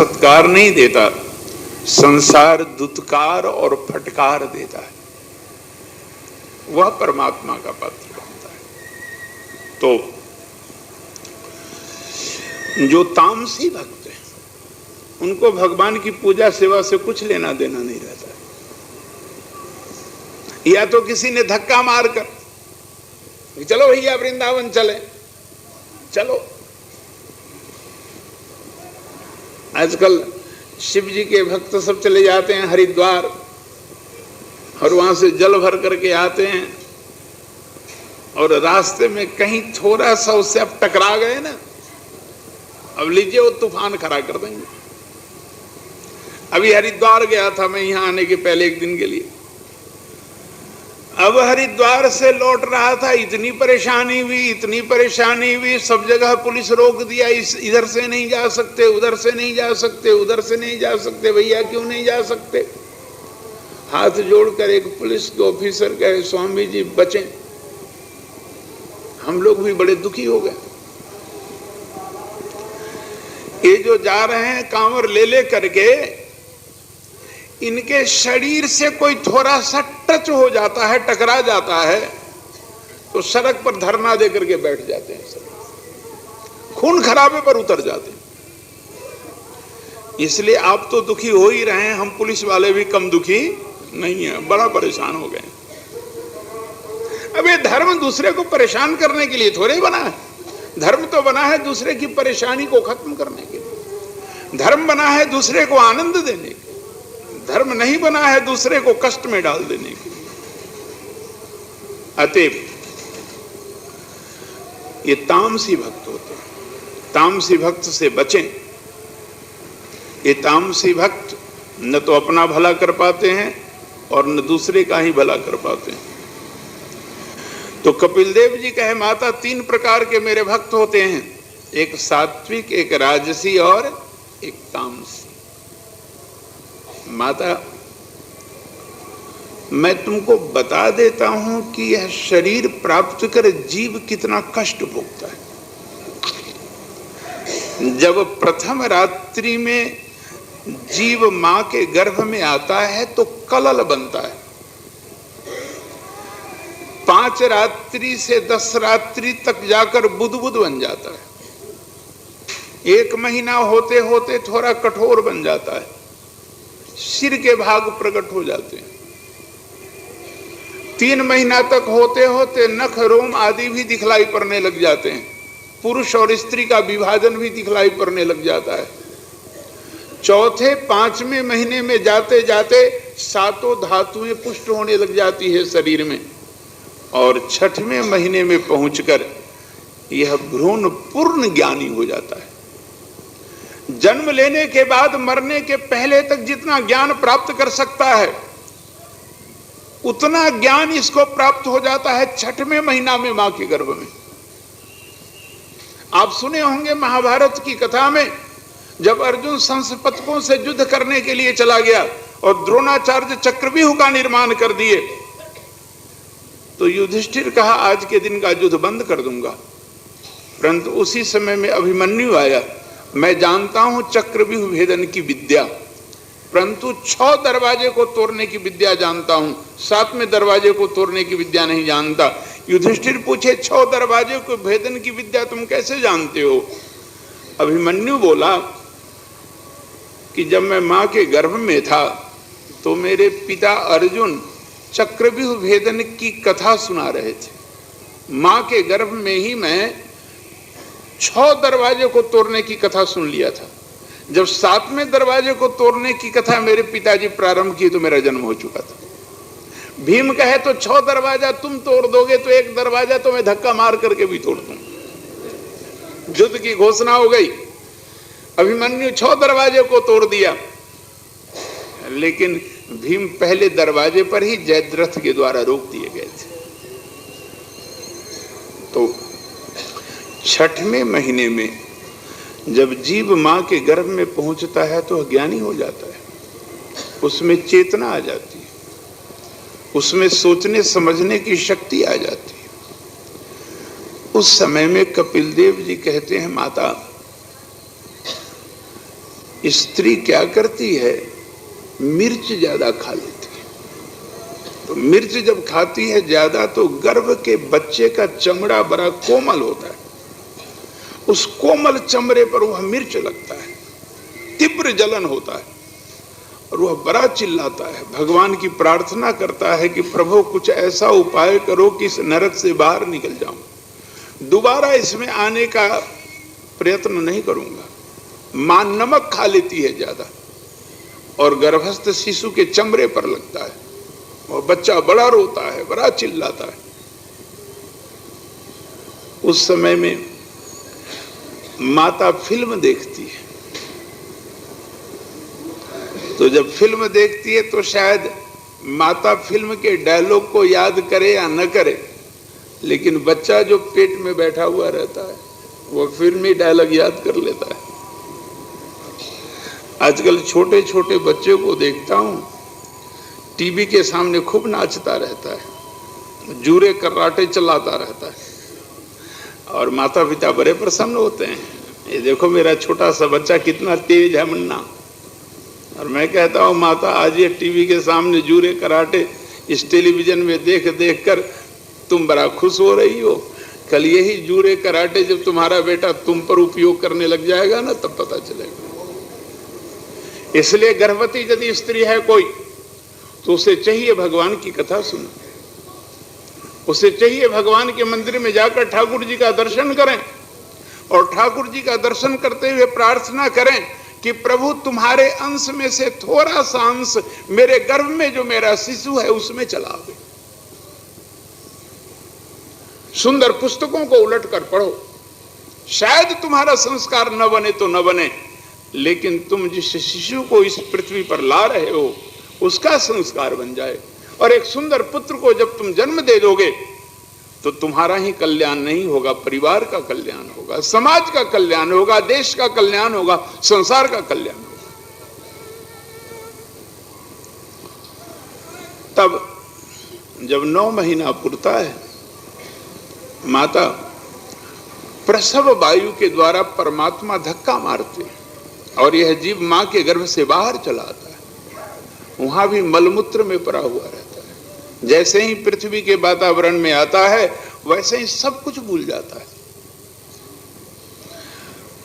सत्कार नहीं देता, संसार दुत्कार और फटकार देता है, वह परमात्मा का पात्र बनता है। तो जो तामसी भक्त हैं उनको भगवान की पूजा सेवा से कुछ लेना देना नहीं रहता है। या तो किसी ने धक्का मारकर चलो भैया वृंदावन चले, चलो। आजकल शिव जी के भक्त सब चले जाते हैं हरिद्वार और वहां से जल भर करके आते हैं, और रास्ते में कहीं थोड़ा सा उससे अब टकरा गए ना, अब लीजिए वो तूफान खड़ा कर देंगे। अभी हरिद्वार गया था मैं यहां आने के पहले एक दिन के लिए। अब हरिद्वार से लौट रहा था, इतनी परेशानी हुई, सब जगह पुलिस रोक दिया, इधर से नहीं जा सकते, उधर से नहीं जा सकते, उधर से नहीं जा सकते। भैया क्यों नहीं जा सकते? हाथ जोड़कर एक पुलिस के ऑफिसर कहे, स्वामी जी बचें। हम लोग भी बड़े दुखी हो गए। ये जो जा रहे हैं कांवर ले करके, इनके शरीर से कोई थोड़ा सा टच हो जाता है, टकरा जाता है, तो सड़क पर धरना दे करके बैठ जाते हैं, सब खून खराबे पर उतर जाते हैं। इसलिए आप तो दुखी हो ही रहे हैं, हम पुलिस वाले भी कम दुखी नहीं है, बड़ा परेशान हो गए। अब ये धर्म दूसरे को परेशान करने के लिए थोड़े बना है। धर्म तो बना है दूसरे की परेशानी को खत्म करने के लिए। धर्म बना है दूसरे को आनंद देने के लिए। धर्म नहीं बना है दूसरे को कष्ट में डाल देने के लिए। अतएव ये तामसी भक्त होते हैं, तामसी भक्त से बचें। ये तामसी भक्त न तो अपना भला कर पाते हैं और न दूसरे का ही भला कर पाते हैं। तो कपिल देव जी कहे, माता 3 प्रकार के मेरे भक्त होते हैं, एक सात्विक, एक राजसी और एक तामसी। माता मैं तुमको बता देता हूं कि यह शरीर प्राप्त कर जीव कितना कष्ट भोगता है। जब प्रथम रात्रि में जीव मां के गर्भ में आता है तो कलल बनता है। 5 रात्रि से 10 रात्रि तक जाकर बुदबुद बन जाता है। 1 महीना होते होते थोड़ा कठोर बन जाता है, सिर के भाग प्रकट हो जाते हैं। 3 महीना तक होते होते नख, रोम आदि भी दिखलाई पड़ने लग जाते हैं। पुरुष और स्त्री का विभाजन भी दिखलाई पड़ने लग जाता है। चौथे 5वें महीने में जाते जाते 7 धातुएं पुष्ट होने लग जाती है शरीर में, और 6वें महीने में पहुंचकर यह भ्रूण पूर्ण ज्ञानी हो जाता है। जन्म लेने के बाद मरने के पहले तक जितना ज्ञान प्राप्त कर सकता है उतना ज्ञान इसको प्राप्त हो जाता है 6वें महीना में मां के गर्भ में। आप सुने होंगे महाभारत की कथा में, जब अर्जुन संसपतकों से युद्ध करने के लिए चला गया और द्रोणाचार्य चक्रव्यूह का निर्माण कर दिए, तो युधिष्ठिर कहा आज के दिन का युद्ध बंद कर दूंगा। परंतु उसी समय में अभिमन्यु आया, मैं जानता हूं चक्रव्यूह भेदन की विद्या, परंतु 6 दरवाजे को तोड़ने की विद्या जानता हूं, 7वें दरवाजे को तोड़ने की विद्या नहीं जानता। युधिष्ठिर पूछे 6 दरवाजे को भेदन की विद्या तुम कैसे जानते हो? अभिमन्यु बोला कि जब मैं मां के गर्भ में था तो मेरे पिता अर्जुन चक्रव्यूह भेदन की कथा सुना रहे थे। मां के गर्भ में ही मैं 6 दरवाजे को तोड़ने की कथा सुन लिया था। जब 7वें दरवाजे को तोड़ने की कथा मेरे पिताजी प्रारंभ की तो मेरा जन्म हो चुका था। भीम कहे तो 6 दरवाजा तुम तोड़ दोगे तो 1 दरवाजा तो मैं धक्का मार करके भी तोड़ दूं। युद्ध की घोषणा हो गई। अभिमन्यु 6 दरवाजे को तोड़ दिया, लेकिन भीम पहले दरवाजे पर ही जयद्रथ के द्वारा रोक दिए गए थे। तो 6वें महीने में जब जीव मां के गर्भ में पहुंचता है तो अज्ञानी हो जाता है, उसमें चेतना आ जाती है, उसमें सोचने समझने की शक्ति आ जाती है। उस समय में कपिल देव जी कहते हैं, माता स्त्री क्या करती है, मिर्च ज्यादा खा लेती है। तो मिर्च जब खाती है ज्यादा तो गर्भ के बच्चे का चमड़ा बड़ा कोमल होता है, उस कोमल चमड़े पर वह मिर्च लगता है, तीव्र जलन होता है और वह बड़ा चिल्लाता है, भगवान की प्रार्थना करता है कि प्रभु कुछ ऐसा उपाय करो कि इस नरक से बाहर निकल जाऊं, दोबारा इसमें आने का प्रयत्न नहीं करूंगा। मां नमक खा लेती है ज्यादा और गर्भस्थ शिशु के चमड़े पर लगता है, और बच्चा बड़ा रोता है, बड़ा चिल्लाता है। उस समय में माता फिल्म देखती है, तो जब फिल्म देखती है तो शायद माता फिल्म के डायलॉग को याद करे या न करे, लेकिन बच्चा जो पेट में बैठा हुआ रहता है वो फिल्मी डायलॉग याद कर लेता है। आजकल छोटे छोटे बच्चों को देखता हूं, टीवी के सामने खूब नाचता रहता है, जूरे कराटे चलाता रहता है, और माता पिता बड़े प्रसन्न होते हैं, ये देखो मेरा छोटा सा बच्चा कितना तेज है मुन्ना। और मैं कहता हूं माता, आज ये टीवी के सामने जूरे कराटे इस टेलीविजन में देख देख कर तुम बड़ा खुश हो रही हो, कल यही जूरे कराटे जब तुम्हारा बेटा तुम पर उपयोग करने लग जाएगा ना, तब पता चलेगा। इसलिए गर्भवती यदि स्त्री है कोई, तो उसे चाहिए भगवान की कथा सुने, उसे चाहिए भगवान के मंदिर में जाकर ठाकुर जी का दर्शन करें, और ठाकुर जी का दर्शन करते हुए प्रार्थना करें कि प्रभु तुम्हारे अंश में से थोड़ा सा अंश मेरे गर्भ में जो मेरा शिशु है उसमें चला दे। सुंदर पुस्तकों को उलट कर पढ़ो, शायद तुम्हारा संस्कार न बने तो न बने, लेकिन तुम जिस शिशु को इस पृथ्वी पर ला रहे हो उसका संस्कार बन जाए। और एक सुंदर पुत्र को जब तुम जन्म दे दोगे तो तुम्हारा ही कल्याण नहीं होगा, परिवार का कल्याण होगा, समाज का कल्याण होगा, देश का कल्याण होगा, संसार का कल्याण होगा। तब जब 9 महीना पुरता है, माता प्रसव वायु के द्वारा परमात्मा धक्का मारते हैं और यह जीव मां के गर्भ से बाहर चला आता है, वहां भी मलमूत्र में पड़ा हुआ रहता है। जैसे ही पृथ्वी के वातावरण में आता है वैसे ही सब कुछ भूल जाता है,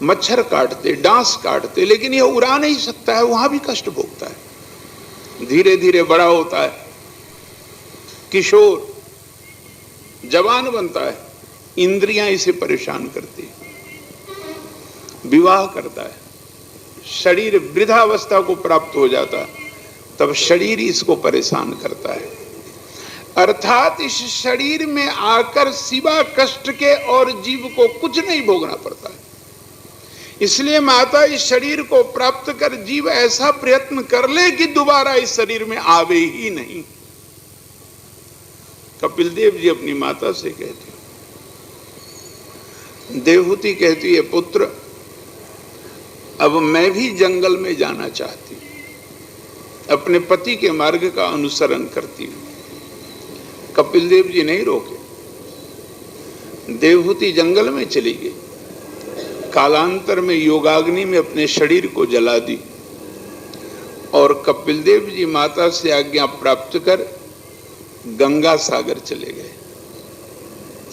मच्छर काटते, डांस काटते, लेकिन यह उड़ा नहीं सकता है, वहां भी कष्ट भोगता है। धीरे धीरे बड़ा होता है, किशोर जवान बनता है, इंद्रियां इसे परेशान करती है, विवाह करता है, शरीर वृद्धावस्था को प्राप्त हो जाता है, तब शरीर इसको परेशान करता है। अर्थात इस शरीर में आकर सिवा कष्ट के और जीव को कुछ नहीं भोगना पड़ता है। इसलिए माता इस शरीर को प्राप्त कर जीव ऐसा प्रयत्न कर ले कि दोबारा इस शरीर में आवे ही नहीं। कपिल देव जी अपनी माता से कहते, देवहूति कहती है, पुत्र अब मैं भी जंगल में जाना चाहती हूं, अपने पति के मार्ग का अनुसरण करती हूं। कपिल देव जी नहीं रोके, देवहूति जंगल में चली गई, कालांतर में योगाग्नि में अपने शरीर को जला दी और कपिल देव जी माता से आज्ञा प्राप्त कर गंगा सागर चले गए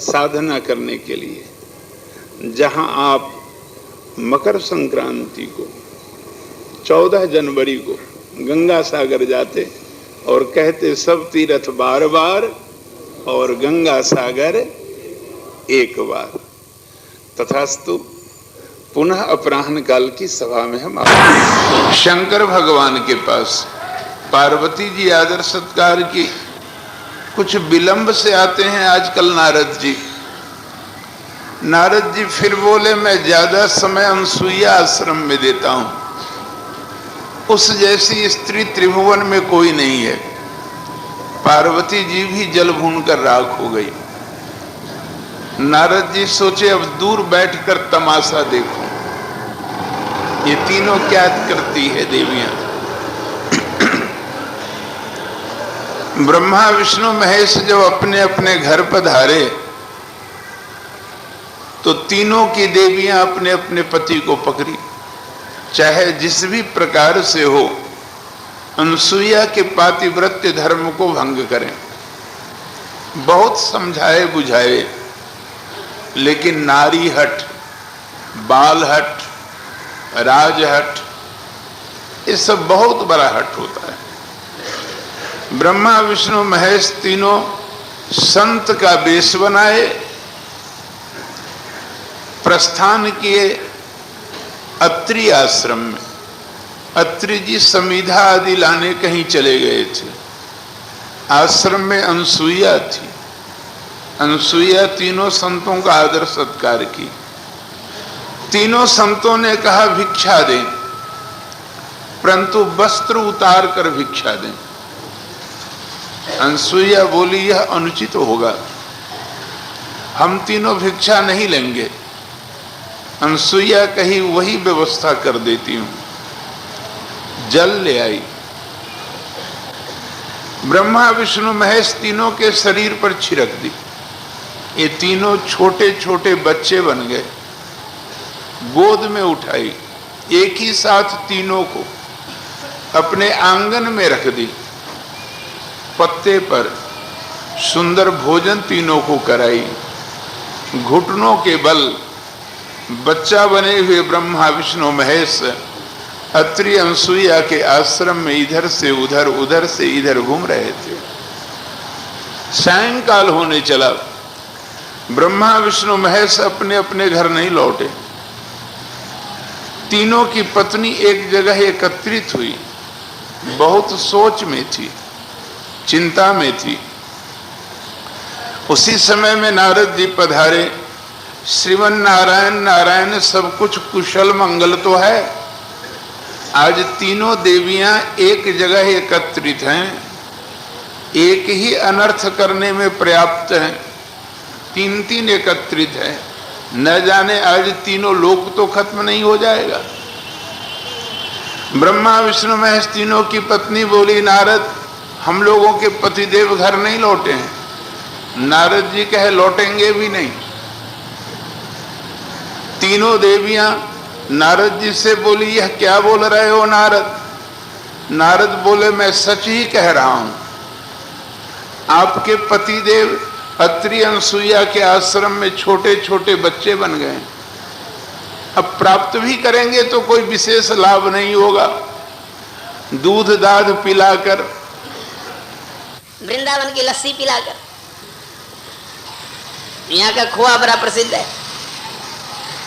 साधना करने के लिए। जहां आप मकर संक्रांति को 14 जनवरी को गंगा सागर जाते और कहते सब तीर्थ बार बार और गंगा सागर एक बार। तथास्तु पुनः अपराह्न काल की सभा में हम आए शंकर भगवान के पास। पार्वती जी आदर सत्कार की कुछ विलंब से आते हैं आजकल नारद जी। नारद जी फिर बोले, मैं ज्यादा समय अनसुईया आश्रम में देता हूं, उस जैसी स्त्री त्रिभुवन में कोई नहीं है। पार्वती जी भी जल भून कर राख हो गई। नारद जी सोचे अब दूर बैठकर तमाशा देखूं, ये तीनों क्या करती है देवियां। ब्रह्मा विष्णु महेश जब अपने अपने घर पधारे तो तीनों की देवियां अपने अपने पति को पकड़ी चाहे जिस भी प्रकार से हो, अनसुईया के पातिव्रत्य धर्म को भंग करें। बहुत समझाए बुझाए, लेकिन नारी हट, बाल हट, राज हट, ये सब बहुत बड़ा हट होता है। ब्रह्मा विष्णु महेश तीनों संत का वेश बनाए, प्रस्थान किए अत्रि आश्रम में। अत्रि जी समीधा आदि लाने कहीं चले गए थे। आश्रम में अनसुईया थी। अनसुईया तीनों संतों का आदर सत्कार की। तीनों संतों ने कहा भिक्षा दें, परंतु वस्त्र उतार कर भिक्षा दें। अनसुईया बोली यह अनुचित होगा, हम तीनों भिक्षा नहीं लेंगे। अनसुईया कही वही व्यवस्था कर देती हूं। जल ले आई। ब्रह्मा विष्णु महेश तीनों के शरीर पर छिड़क दी। ये तीनों छोटे छोटे बच्चे बन गए। गोद में उठाई, एक ही साथ तीनों को अपने आंगन में रख दी। पत्ते पर सुंदर भोजन तीनों को कराई। घुटनों के बल बच्चा बने हुए ब्रह्मा विष्णु महेश अत्रि अनसुईया के आश्रम में इधर से उधर, उधर से इधर घूम रहे थे। सायंकाल होने चला। ब्रह्मा विष्णु महेश अपने अपने घर नहीं लौटे। तीनों की पत्नी एक जगह एकत्रित हुई, बहुत सोच में थी, चिंता में थी। उसी समय में नारद जी पधारे। श्रीमन नारायण नारायण, सब कुछ कुशल मंगल तो है। आज तीनों देवियां एक जगह एकत्रित हैं, एक ही अनर्थ करने में पर्याप्त हैं। तीन तीन एकत्रित हैं, न जाने आज तीनों लोक तो खत्म नहीं हो जाएगा। ब्रह्मा विष्णु महेश तीनों की पत्नी बोली, नारद हम लोगों के पतिदेव घर नहीं लौटे हैं। नारद जी कहे लौटेंगे भी नहीं। तीनों देवियां नारद जी से बोली, यह क्या बोल रहे हो नारद? नारद बोले, मैं सच ही कह रहा हूं। आपके पतिदेव अत्रि अनसुईया के आश्रम में छोटे छोटे बच्चे बन गए। अब प्राप्त भी करेंगे तो कोई विशेष लाभ नहीं होगा। दूध दाध पिलाकर, वृंदावन की लस्सी पिलाकर, यहाँ का खोआ बड़ा प्रसिद्ध है,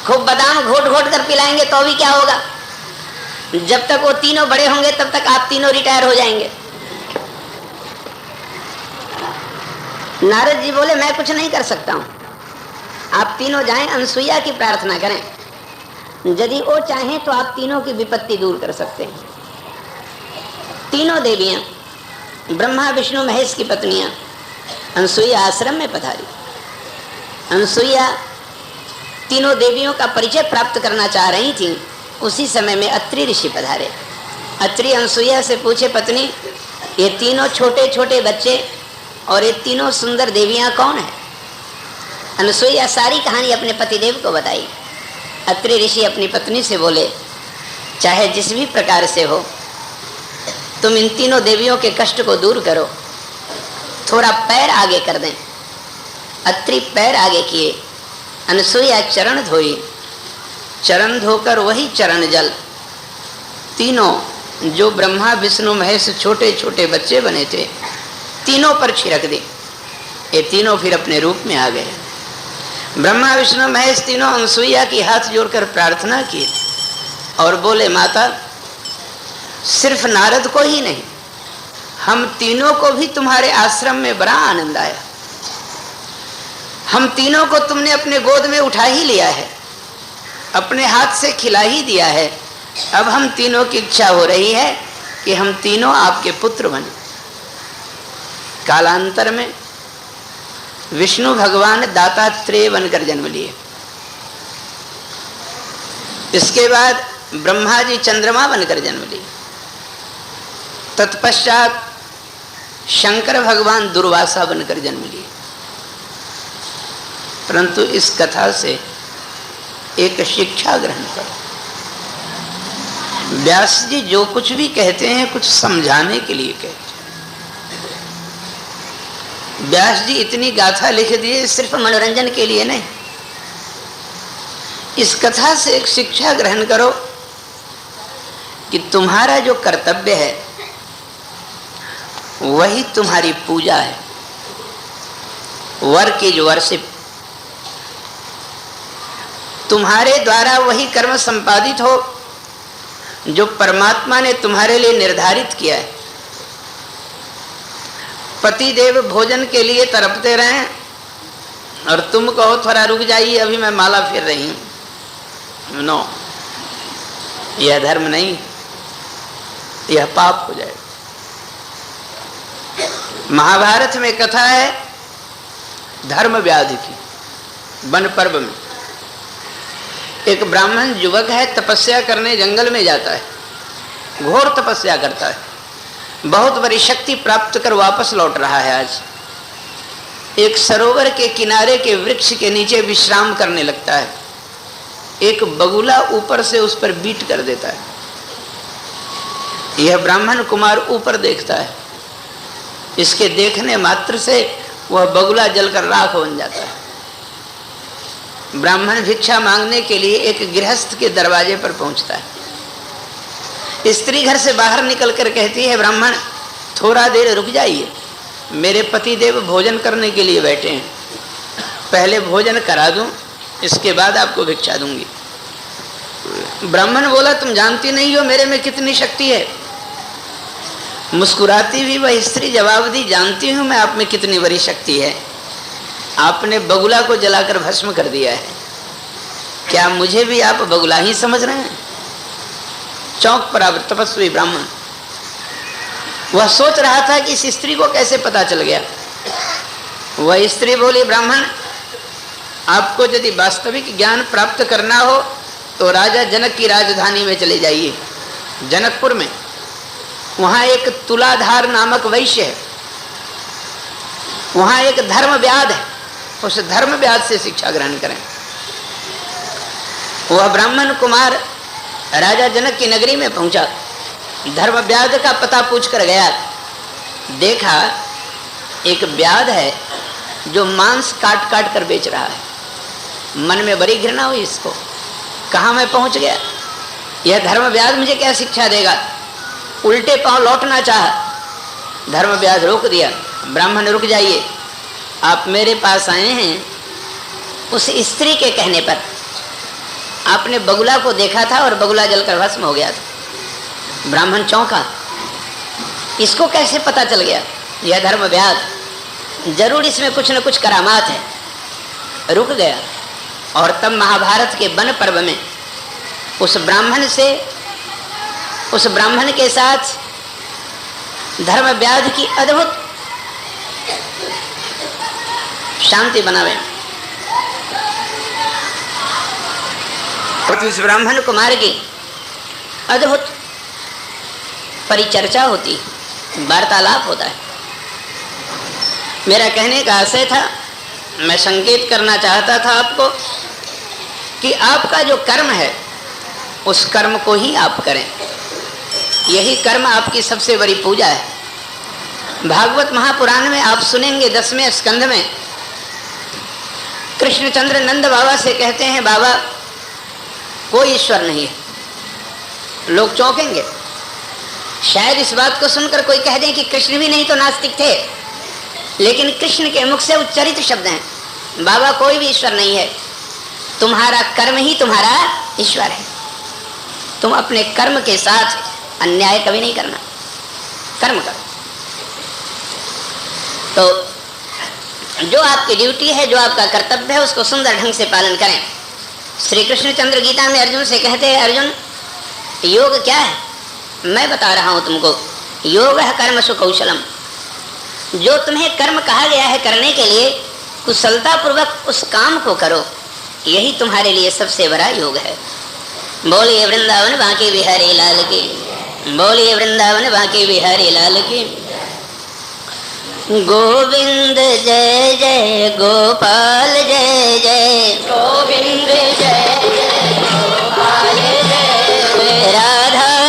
खूब बादाम घोट घोट कर पिलाएंगे तो भी क्या होगा? जब तक वो तीनों बड़े होंगे तब तक आप तीनों रिटायर हो जाएंगे। नारद जी बोले, मैं कुछ नहीं कर सकता हूं, आप तीनों जाएं, अनसुईया की प्रार्थना करें। यदि वो चाहें तो आप तीनों की विपत्ति दूर कर सकते हैं। तीनों देवियां ब्रह्मा विष्णु महेश की पत्नियां अनसुईया आश्रम में पधारी। अनसुईया तीनों देवियों का परिचय प्राप्त करना चाह रही थी। उसी समय में अत्रि ऋषि पधारे। अत्रि अनसुईया से पूछे, पत्नी ये तीनों छोटे छोटे बच्चे और ये तीनों सुंदर देवियां कौन है? अनसुईया सारी कहानी अपने पतिदेव को बताई। अत्रि ऋषि अपनी पत्नी से बोले, चाहे जिस भी प्रकार से हो, तुम इन तीनों देवियों के कष्ट को दूर करो, थोड़ा पैर आगे कर दें। अत्रि पैर आगे किए, अनसुईया चरण धोई। चरण धोकर वही चरण जल तीनों जो ब्रह्मा विष्णु महेश छोटे छोटे बच्चे बने थे तीनों पर छिड़क दी। ये तीनों फिर अपने रूप में आ गए। ब्रह्मा विष्णु महेश तीनों अनसुईया की हाथ जोड़कर प्रार्थना की और बोले, माता सिर्फ नारद को ही नहीं, हम तीनों को भी तुम्हारे आश्रम में बड़ा आनंद आया। हम तीनों को तुमने अपने गोद में उठा ही लिया है, अपने हाथ से खिला ही दिया है। अब हम तीनों की इच्छा हो रही है कि हम तीनों आपके पुत्र बने। कालांतर में विष्णु भगवान दातात्रेय बनकर जन्म लिए। इसके बाद ब्रह्मा जी चंद्रमा बनकर जन्म लिए। तत्पश्चात शंकर भगवान दुर्वासा बनकर जन्म लिए। परंतु इस कथा से एक शिक्षा ग्रहण करो। व्यास जी जो कुछ भी कहते हैं कुछ समझाने के लिए कहते हैं। व्यास जी इतनी गाथा लिख दिए सिर्फ मनोरंजन के लिए नहीं। इस कथा से एक शिक्षा ग्रहण करो कि तुम्हारा जो कर्तव्य है वही तुम्हारी पूजा है। Work is worship. तुम्हारे द्वारा वही कर्म संपादित हो जो परमात्मा ने तुम्हारे लिए निर्धारित किया है। पति देव भोजन के लिए तड़पते रहें और तुम कहो थोड़ा रुक जाइए अभी मैं माला फेर रही हूं। नो, यह धर्म नहीं, यह पाप हो जाएगा। महाभारत में कथा है धर्म व्याधि की। वन पर्व में एक ब्राह्मण युवक है, तपस्या करने जंगल में जाता है, घोर तपस्या करता है, बहुत बड़ी शक्ति प्राप्त कर वापस लौट रहा है। आज एक सरोवर के किनारे के वृक्ष के नीचे विश्राम करने लगता है। एक बगुला ऊपर से उस पर बीट कर देता है। यह ब्राह्मण कुमार ऊपर देखता है। इसके देखने मात्र से वह बगुला जलकर राख बन जाता है। ब्राह्मण भिक्षा मांगने के लिए एक गृहस्थ के दरवाजे पर पहुंचता है। स्त्री घर से बाहर निकल कर कहती है, ब्राह्मण थोड़ा देर रुक जाइए, मेरे पति देव भोजन करने के लिए बैठे हैं, पहले भोजन करा दूं, इसके बाद आपको भिक्षा दूंगी। ब्राह्मण बोला, तुम जानती नहीं हो मेरे में कितनी शक्ति है। मुस्कुराती हुई वह स्त्री जवाब दी, जानती हूं मैं आप में कितनी बड़ी शक्ति है। आपने बगुला को जलाकर भस्म कर दिया है, क्या मुझे भी आप बगुला ही समझ रहे हैं? चौंक पड़ा तपस्वी ब्राह्मण। वह सोच रहा था कि इस स्त्री को कैसे पता चल गया। वह स्त्री बोली, ब्राह्मण आपको यदि वास्तविक ज्ञान प्राप्त करना हो तो राजा जनक की राजधानी में चले जाइए, जनकपुर में। वहाँ एक तुलाधार नामक वैश्य है, वहाँ एक धर्मव्याध है, उस धर्मव्याध से शिक्षा ग्रहण करें। वह ब्राह्मण कुमार राजा जनक की नगरी में पहुंचा, धर्मव्याध का पता पूछ कर गया। देखा एक व्याध है जो मांस काट काट कर बेच रहा है। मन में बड़ी घृणा हुई इसको, कहाँ मैं पहुंच गया, यह धर्मव्याध मुझे क्या शिक्षा देगा। उल्टे पांव लौटना चाहा, धर्मव्याध रोक दिया। ब्राह्मण रुक जाइए, आप मेरे पास आए हैं उस स्त्री के कहने पर। आपने बगुला को देखा था और बगुला जलकर भस्म हो गया था। ब्राह्मण चौंका, इसको कैसे पता चल गया? यह धर्मव्याध, जरूर इसमें कुछ न कुछ करामात है। रुक गया और तब महाभारत के वन पर्व में उस ब्राह्मण के साथ धर्मव्याध की अद्भुत शांति बनावे। इस ब्राह्मण कुमार की अद्भुत परिचर्चा होती, वार्तालाप होता है। मेरा कहने का आशय था, मैं संकेत करना चाहता था आपको कि आपका जो कर्म है उस कर्म को ही आप करें। यही कर्म आपकी सबसे बड़ी पूजा है। भागवत महापुराण में आप सुनेंगे 10वें स्कंध में कृष्णचंद्र नंद बाबा से कहते हैं, बाबा कोई ईश्वर नहीं है। लोग चौंकेंगे, शायद इस बात को सुनकर कोई कह दें कि कृष्ण भी नहीं तो नास्तिक थे, लेकिन कृष्ण के मुख से उच्चारित शब्द हैं, बाबा कोई भी ईश्वर नहीं है, तुम्हारा कर्म ही तुम्हारा ईश्वर है। तुम अपने कर्म के साथ अन्याय कभी नहीं करना, कर्म करो। तो जो आपकी ड्यूटी है, जो आपका कर्तव्य है, उसको सुंदर ढंग से पालन करें। श्री कृष्णचंद्र गीता में अर्जुन से कहते हैं, अर्जुन योग क्या है? मैं बता रहा हूं तुमको, योग है कर्मसु कौशलम। जो तुम्हें कर्म कहा गया है करने के लिए, कुशलता पूर्वक उस काम को करो, यही तुम्हारे लिए सबसे बड़ा योग है। बोलिए वृंदावन बांके बिहारी लाल की, बोलिए वृंदावन बांके बिहारी लाल की। गोविंद जय जय गोपाल जय जय, गोविंद जय जय गोपाल जय जय, राधा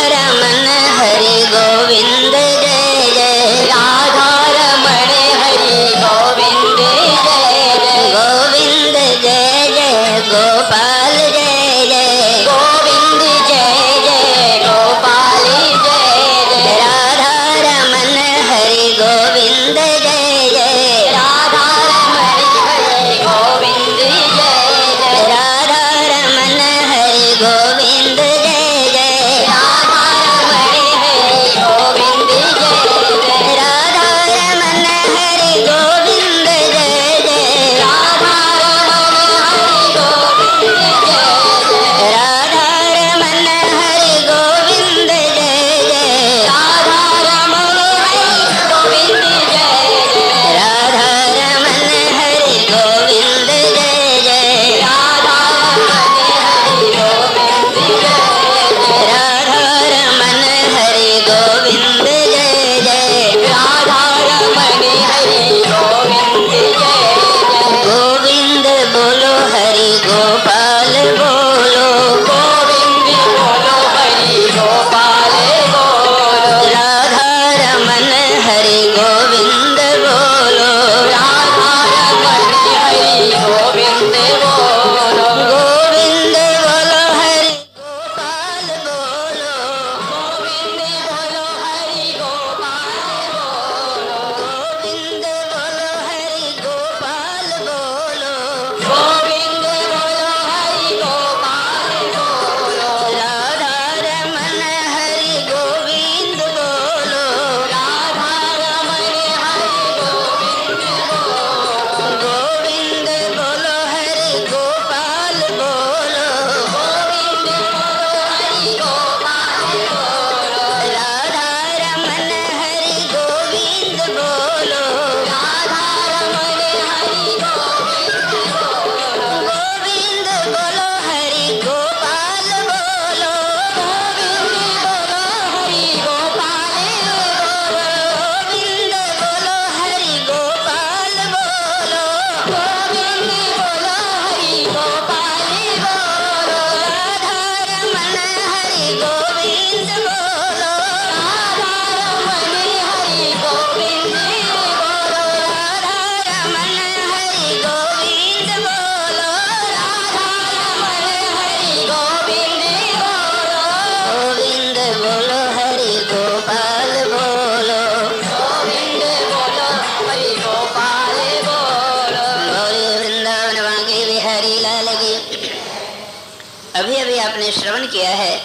किया है।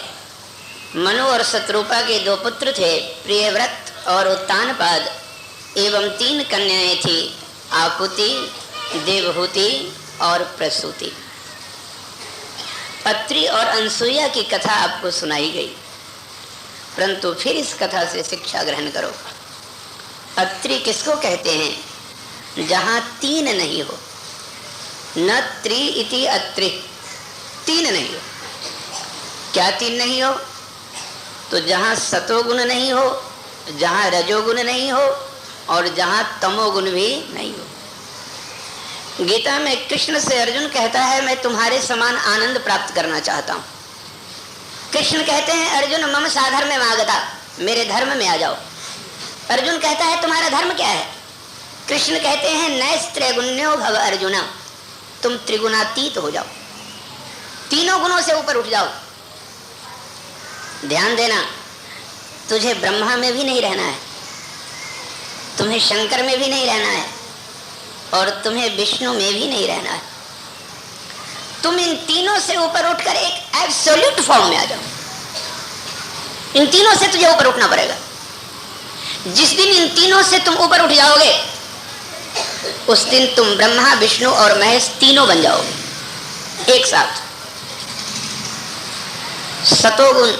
मनु और शत्रुपा के 2 पुत्र थे, प्रियव्रत और उत्तानपाद, एवं 3 कन्याएं थी, आकुति, देवहूति और प्रसूति। अत्रि और अनसुईया की कथा आपको सुनाई गई, परंतु फिर इस कथा से शिक्षा ग्रहण करो। अत्रि किसको कहते हैं? जहां 3 नहीं हो। न त्रि इति अत्रि, 3 नहीं हो। क्या 3 नहीं हो? तो जहां सतोगुण नहीं हो, जहां रजोगुण नहीं हो और जहां तमोगुण भी नहीं हो। गीता में कृष्ण से अर्जुन कहता है मैं तुम्हारे समान आनंद प्राप्त करना चाहता हूं। कृष्ण कहते हैं अर्जुन मम साधर्म मागता, मेरे धर्म में आ जाओ। अर्जुन कहता है तुम्हारा धर्म क्या है? कृष्ण कहते हैं नैस्त्रैगुण्यो भव अर्जुन, तुम त्रिगुणातीत हो जाओ, 3 गुणों से ऊपर उठ जाओ। ध्यान देना, तुझे ब्रह्मा में भी नहीं रहना है, तुम्हें शंकर में भी नहीं रहना है और तुम्हें विष्णु में भी नहीं रहना है। तुम इन 3 से ऊपर उठकर एक एब्सोल्यूट फॉर्म में आ जाओ। इन 3 से तुझे ऊपर उठना पड़ेगा। जिस दिन इन 3 से तुम ऊपर उठ जाओगे उस दिन तुम ब्रह्मा, विष्णु और महेश तीनों बन जाओगे एक साथ। सतोगुण,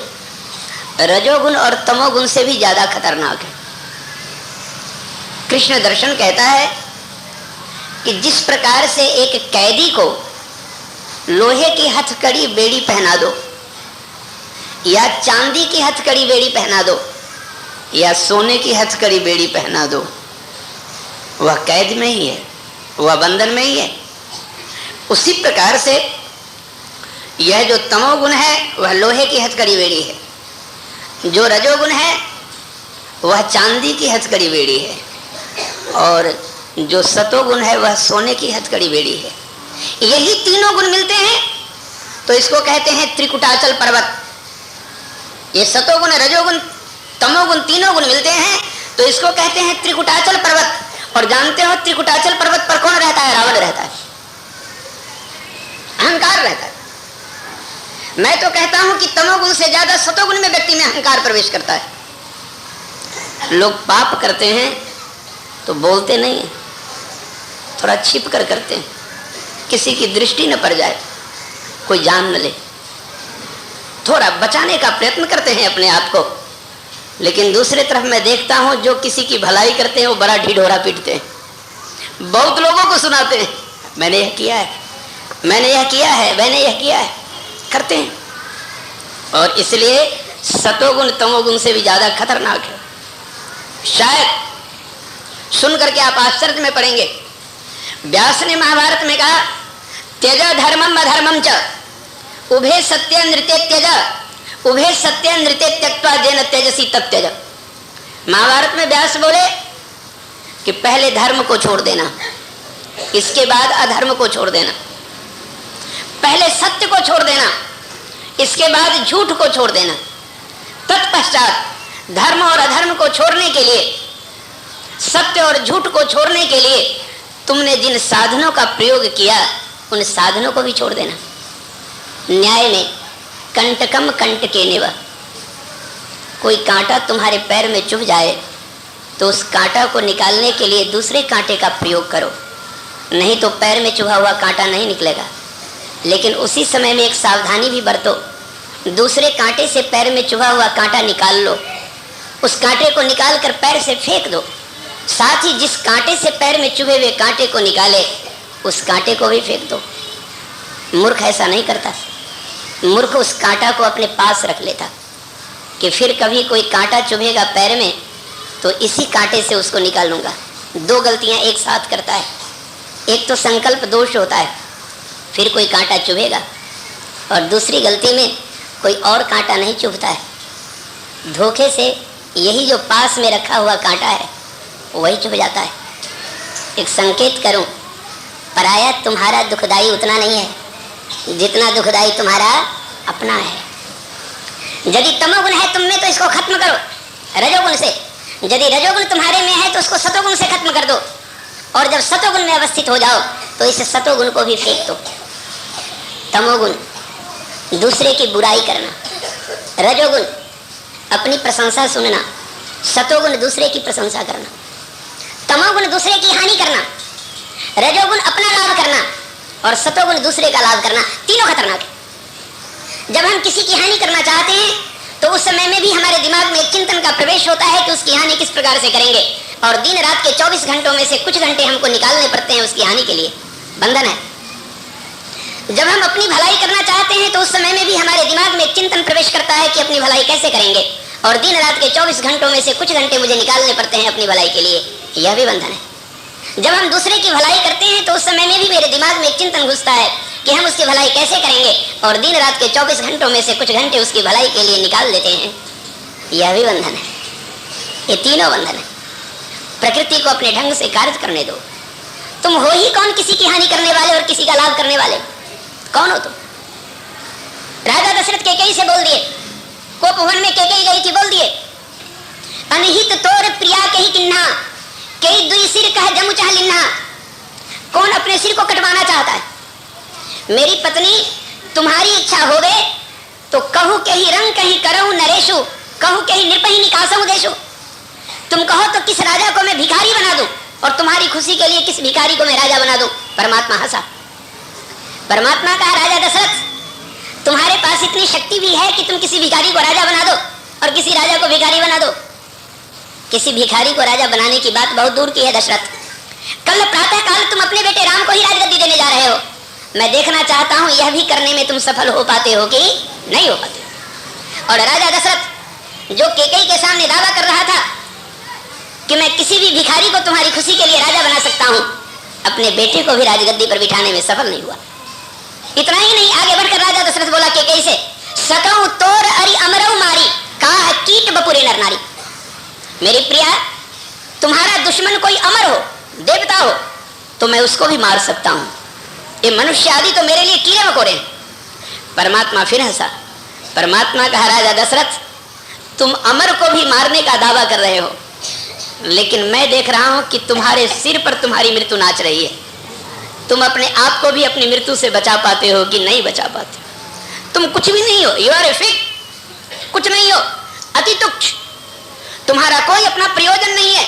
रजोगुण और तमोगुण से भी ज्यादा खतरनाक है। कृष्ण दर्शन कहता है कि जिस प्रकार से एक कैदी को लोहे की हथकड़ी बेड़ी पहना दो या चांदी की हथकड़ी बेड़ी पहना दो या सोने की हथकड़ी बेड़ी पहना दो, वह कैद में ही है, वह बंधन में ही है। उसी प्रकार से यह जो तमोगुण है वह लोहे की हथकड़ी बेड़ी है, जो रजोगुण है वह चांदी की हथकड़ी बेड़ी है और जो सतोगुण है वह सोने की हथकड़ी बेड़ी है। यही 3 गुण मिलते हैं तो इसको कहते हैं त्रिकुटाचल पर्वत। ये सतोगुण, रजोगुण, तमोगुण 3 गुण मिलते हैं तो इसको कहते हैं त्रिकुटाचल पर्वत। और जानते हो त्रिकुटाचल पर्वत पर कौन रहता है? रावण रहता है, अहंकार रहता है। मैं तो कहता हूं कि तमोगुण से ज्यादा सतोगुण में व्यक्ति में अहंकार प्रवेश करता है। लोग पाप करते हैं तो बोलते नहीं है, थोड़ा छिप कर करते हैं, किसी की दृष्टि न पड़ जाए, कोई जान न ले, थोड़ा बचाने का प्रयत्न करते हैं अपने आप को। लेकिन दूसरे तरफ मैं देखता हूं जो किसी की भलाई करते हैं वो बड़ा ढिढोरा पीटते हैं, बहुत लोगों को सुनाते हैं मैंने यह किया है, मैंने यह किया है, मैंने यह किया है, करते हैं। और इसलिए सतोगुण तमोगुण से भी ज्यादा खतरनाक है। शायद सुन करके आप आश्चर्य में पड़ेंगे, व्यास ने महाभारत में कहा त्यज धर्मम अधर्मम च उभे सत्य नृत्य त्यज उभे सत्य नृत्य त्यक्त्वा जेन त्यजसी तत्यज। महाभारत में व्यास बोले कि पहले धर्म को छोड़ देना, इसके बाद अधर्म को छोड़ देना, पहले सत्य को छोड़ देना, इसके बाद झूठ को छोड़ देना, तत्पश्चात धर्म और अधर्म को छोड़ने के लिए, सत्य और झूठ को छोड़ने के लिए तुमने जिन साधनों का प्रयोग किया उन साधनों को भी छोड़ देना। न्याय में कंटकम कंटकेनेव, कोई कांटा तुम्हारे पैर में चुभ जाए तो उस कांटा को निकालने के लिए दूसरे कांटे का प्रयोग करो, नहीं तो पैर में चुभा हुआ कांटा नहीं निकलेगा। लेकिन उसी समय में एक सावधानी भी बरतो, दूसरे कांटे से पैर में चुभा हुआ कांटा निकाल लो, उस कांटे को निकाल कर पैर से फेंक दो, साथ ही जिस कांटे से पैर में चुभे हुए कांटे को निकाले उस कांटे को भी फेंक दो। मूर्ख ऐसा नहीं करता, मूर्ख उस कांटा को अपने पास रख लेता कि फिर कभी कोई कांटा चुभेगा पैर में तो इसी कांटे से उसको निकालूंगा। 2 गलतियां एक साथ करता है, एक तो संकल्प दोष होता है, फिर कोई कांटा चुभेगा, और दूसरी गलती में कोई और कांटा नहीं चुभता है, धोखे से यही जो पास में रखा हुआ कांटा है वही चुभ जाता है। एक संकेत करूं, पराया तुम्हारा दुखदाई उतना नहीं है जितना दुखदाई तुम्हारा अपना है। यदि तमोगुण है तुम में तो इसको खत्म करो रजोगुण से, यदि रजोगुण तुम्हारे में है तो उसको सतोगुण से खत्म कर दो, और जब सतोगुण में अवस्थित हो जाओ तो इस सतोगुण को भी फेंक दो। तमोगुण दूसरे की बुराई करना, रजोगुण अपनी प्रशंसा सुनना, सतोगुण दूसरे की प्रशंसा करना, तमोगुण दूसरे की हानि करना, रजोगुण अपना लाभ करना और सतोगुण दूसरे का लाभ करना। तीनों खतरनाक है। जब हम किसी की हानि करना चाहते हैं तो उस समय में भी हमारे दिमाग में एक चिंतन का प्रवेश होता है कि उसकी हानि किस प्रकार से करेंगे, और दिन रात के 24 घंटों में से कुछ घंटे हमको निकालने पड़ते हैं उसकी हानि के लिए। बंधन है। जब हम अपनी भलाई करना चाहते हैं तो उस समय में भी हमारे दिमाग में एक चिंतन प्रवेश करता है कि अपनी भलाई कैसे करेंगे, और दिन रात के 24 घंटों में से कुछ घंटे मुझे निकालने पड़ते हैं अपनी भलाई के लिए। यह भी बंधन है। जब हम दूसरे की भलाई करते हैं तो उस समय में भी मेरे दिमाग में एक चिंतन घुसता है कि हम उसकी भलाई कैसे करेंगे, और दिन रात के 24 घंटों में से कुछ घंटे उसकी भलाई के लिए निकाल देते हैं। यह भी बंधन है। ये तीनों बंधन है। प्रकृति को अपने ढंग से कार्य करने दो। तुम हो ही कौन किसी की हानि करने वाले और किसी का लाभ करने वाले? कौन हो तुम? राजा दशरथ केकई से बोल दिए, कोपवन में केकई गई थी, बोल दिए, अनहित तोर प्रिया कही किन्हा, कई दुई सिर कह जमु चाह लिन्हा। कौन अपने सिर को कटवाना चाहता है? मेरी पत्नी तुम्हारी इच्छा होवे तो कहूं कहीं रंग कहीं करऊं नरेशु, कहूं कहीं निर्पही निकासऊं देशु। तुम कहो तो किस राजा को मैं भिखारी बना दूं, और तुम्हारी खुशी के लिए किस भिखारी को मैं राजा बना दूं। परमात्मा हंसा। परमात्मा कहा, राजा दशरथ तुम्हारे पास इतनी शक्ति भी है कि तुम किसी भिखारी को राजा बना दो और किसी राजा को भिखारी बना दो। किसी भिखारी को राजा बनाने की बात बहुत दूर की है दशरथ। कल प्रातः काल तुम अपने बेटे राम को ही राजगद्दी देने जा रहे हो। मैं देखना चाहता हूं यह भी करने में तुम सफल हो पाते हो कि नहीं हो पाते। और राजा दशरथ जो केकई के सामने दावा कर रहा था कि मैं किसी भी भिखारी को तुम्हारी खुशी के लिए राजा बना सकता हूं, अपने बेटे को भी राजगद्दी पर बिठाने में सफल नहीं हुआ। इतना ही नहीं, आगे बढ़कर राजा दशरथ बोला केकई से, सकऊं तोर अरि अमरऊ मारी, कहा कीट बपुरे नर नारी। मेरी प्रिया, तुम्हारा दुश्मन कोई अमर हो, देवता हो, तो मैं उसको भी मार सकता हूं। ये मनुष्य आदि तो मेरे लिए कीड़े मकोड़े। परमात्मा फिर हंसा। परमात्मा कहा, राजा दशरथ तुम अमर को भी मारने का दावा कर रहे हो, लेकिन मैं देख रहा हूं कि तुम्हारे सिर पर तुम्हारी मृत्यु नाच रही है। तुम अपने आप को भी अपनी मृत्यु से बचा पाते हो कि नहीं बचा पाते? तुम कुछ भी नहीं हो, यू आर ए फिग, कुछ नहीं हो, अति तुच्छ। तुम्हारा कोई अपना प्रयोजन नहीं है,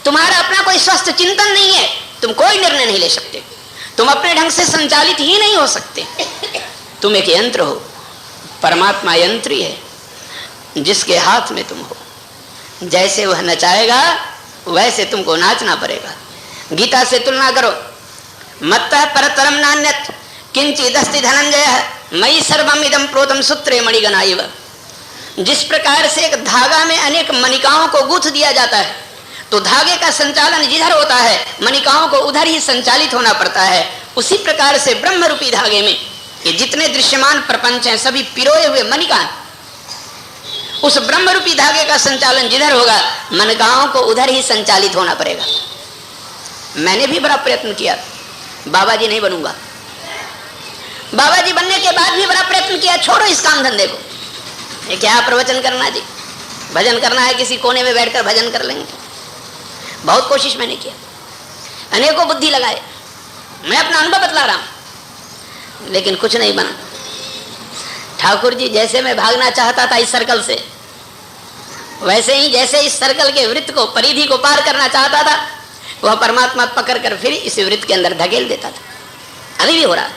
तुम्हारा अपना कोई स्वस्थ चिंतन नहीं है, तुम कोई निर्णय नहीं ले सकते, तुम अपने ढंग से संचालित ही नहीं हो सकते। तुम एक यंत्र हो। परमात्मा यंत्र ही है जिसके हाथ में तुम हो। जैसे वह नचाएगा वैसे तुमको नाचना पड़ेगा। गीता से तुलना करो, मत्तः परतरम नान्यत् किंचिदस्ति धनंजय मयि सर्वम इदं प्रोतम सूत्रे मणिगणा इव। जिस प्रकार से एक धागा में अनेक मणिकाओं को गूंथ दिया जाता है, तो धागे का संचालन जिधर होता है मणिकाओं को उधर ही संचालित होना पड़ता है। उसी प्रकार से ब्रह्म रूपी धागे में ये जितने दृश्यमान प्रपंच हैं सभी पिरोए हुए मणिका। उस ब्रह्म रूपी धागे का संचालन जिधर होगा मणिकाओं को उधर ही संचालित होना पड़ेगा। मैंने भी बड़ा प्रयत्न किया, बाबा जी नहीं बनूंगा। बाबा जी बनने के बाद भी बड़ा प्रयत्न किया, छोड़ो इस काम धंधे को, ये क्या प्रवचन करना जी, भजन करना है, किसी कोने में बैठकर भजन कर लेंगे। बहुत कोशिश मैंने किया, अनेकों बुद्धि लगाए, मैं अपना अनुभव बतला रहा हूं, लेकिन कुछ नहीं बना। ठाकुर जी जैसे मैं भागना चाहता था इस सर्कल से, वैसे ही जैसे इस सर्कल के वृत्त को, परिधि को पार करना चाहता था, वह परमात्मा पकड़ कर फिर इस वृत्त के अंदर धकेल देता था। अभी भी हो रहा।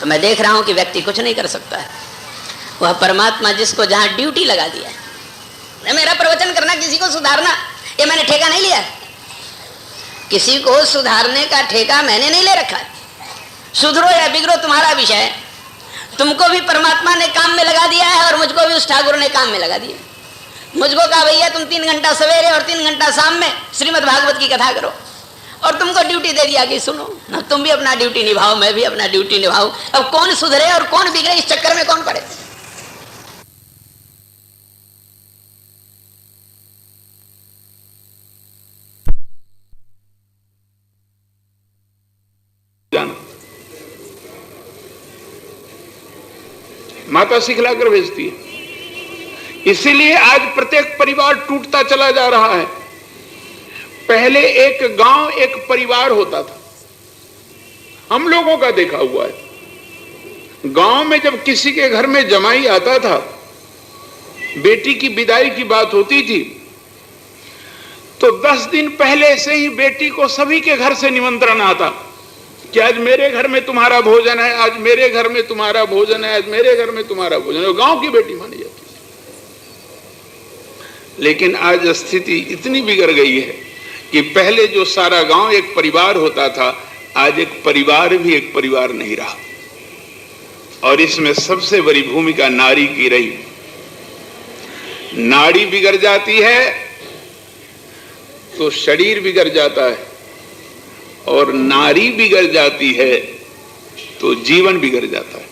तो मैं देख रहा हूं कि व्यक्ति कुछ नहीं कर सकता है। वह परमात्मा जिसको जहां ड्यूटी लगा दिया है, मेरा प्रवचन करना, किसी को सुधारना, ये मैंने ठेका नहीं लिया। किसी को सुधारने का ठेका मैंने नहीं ले रखा है। सुधरो या बिगड़ो तुम्हारा विषय है। तुमको भी परमात्मा ने काम में लगा दिया है और मुझको भी उस ठाकुर ने काम में लगा दिया। मुझको कहा भैया तुम 3 घंटा सवेरे और 3 घंटा शाम में श्रीमद् भागवत की कथा करो, और तुमको ड्यूटी दे दिया कि सुनो ना, तुम भी अपना ड्यूटी निभाओ, मैं भी अपना ड्यूटी निभाऊं। अब कौन सुधरे और कौन बिगड़े, इस चक्कर में कौन पड़े? माता सिखलाकर भेजती है। इसीलिए आज प्रत्येक परिवार टूटता चला जा रहा है। पहले एक गांव, एक परिवार होता था, हम लोगों का देखा हुआ है। गांव में जब किसी के घर में जमाई आता था, बेटी की विदाई की बात होती थी, तो 10 दिन पहले से ही बेटी को सभी के घर से निमंत्रण आता कि आज मेरे घर में तुम्हारा भोजन है, आज मेरे घर में तुम्हारा भोजन है, आज मेरे घर में तुम्हारा भोजन है। गांव की बेटी मानी जाती थी। लेकिन आज स्थिति इतनी बिगड़ गई है कि पहले जो सारा गांव एक परिवार होता था, आज एक परिवार भी एक परिवार नहीं रहा। और इसमें सबसे बड़ी भूमिका नारी की रही। नाड़ी बिगड़ जाती है तो शरीर बिगड़ जाता है, और नारी बिगड़ जाती है तो जीवन बिगड़ जाता है।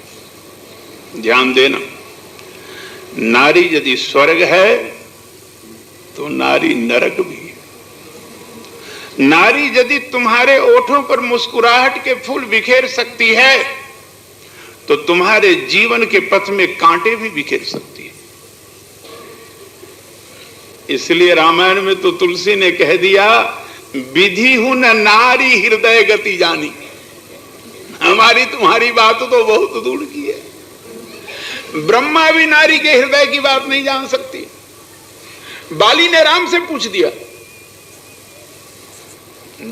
ध्यान देना, नारी यदि स्वर्ग है तो नारी नरक भी है। नारी यदि तुम्हारे ओठों पर मुस्कुराहट के फूल बिखेर सकती है तो तुम्हारे जीवन के पथ में कांटे भी बिखेर सकती है। इसलिए रामायण में तो तुलसी ने कह दिया, विधि हूं न नारी हृदय गति जानी। हमारी तुम्हारी बात तो बहुत दूर की है। ब्रह्मा भी नारी के हृदय की बात नहीं जान सकती। बाली ने राम से पूछ दिया,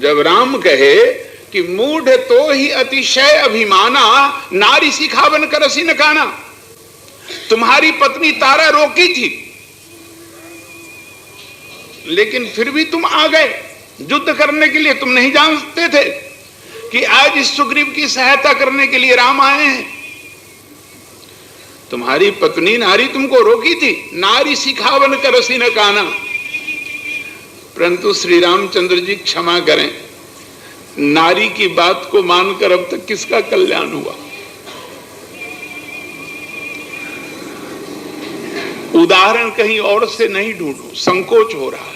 जब राम कहे कि मूढ़ तो ही अतिशय अभिमाना, नारी सिखावन करसी न काना। तुम्हारी पत्नी तारा रोकी थी, लेकिन फिर भी तुम आ गए युद्ध करने के लिए। तुम नहीं जानते थे कि आज इस सुग्रीव की सहायता करने के लिए राम आए हैं। तुम्हारी पत्नी नारी तुमको रोकी थी, नारी सिखावन करसी न काना। परंतु श्री रामचंद्र जी क्षमा करें, नारी की बात को मानकर अब तक किसका कल्याण हुआ? उदाहरण कहीं और से नहीं ढूंढूं, संकोच हो रहा है।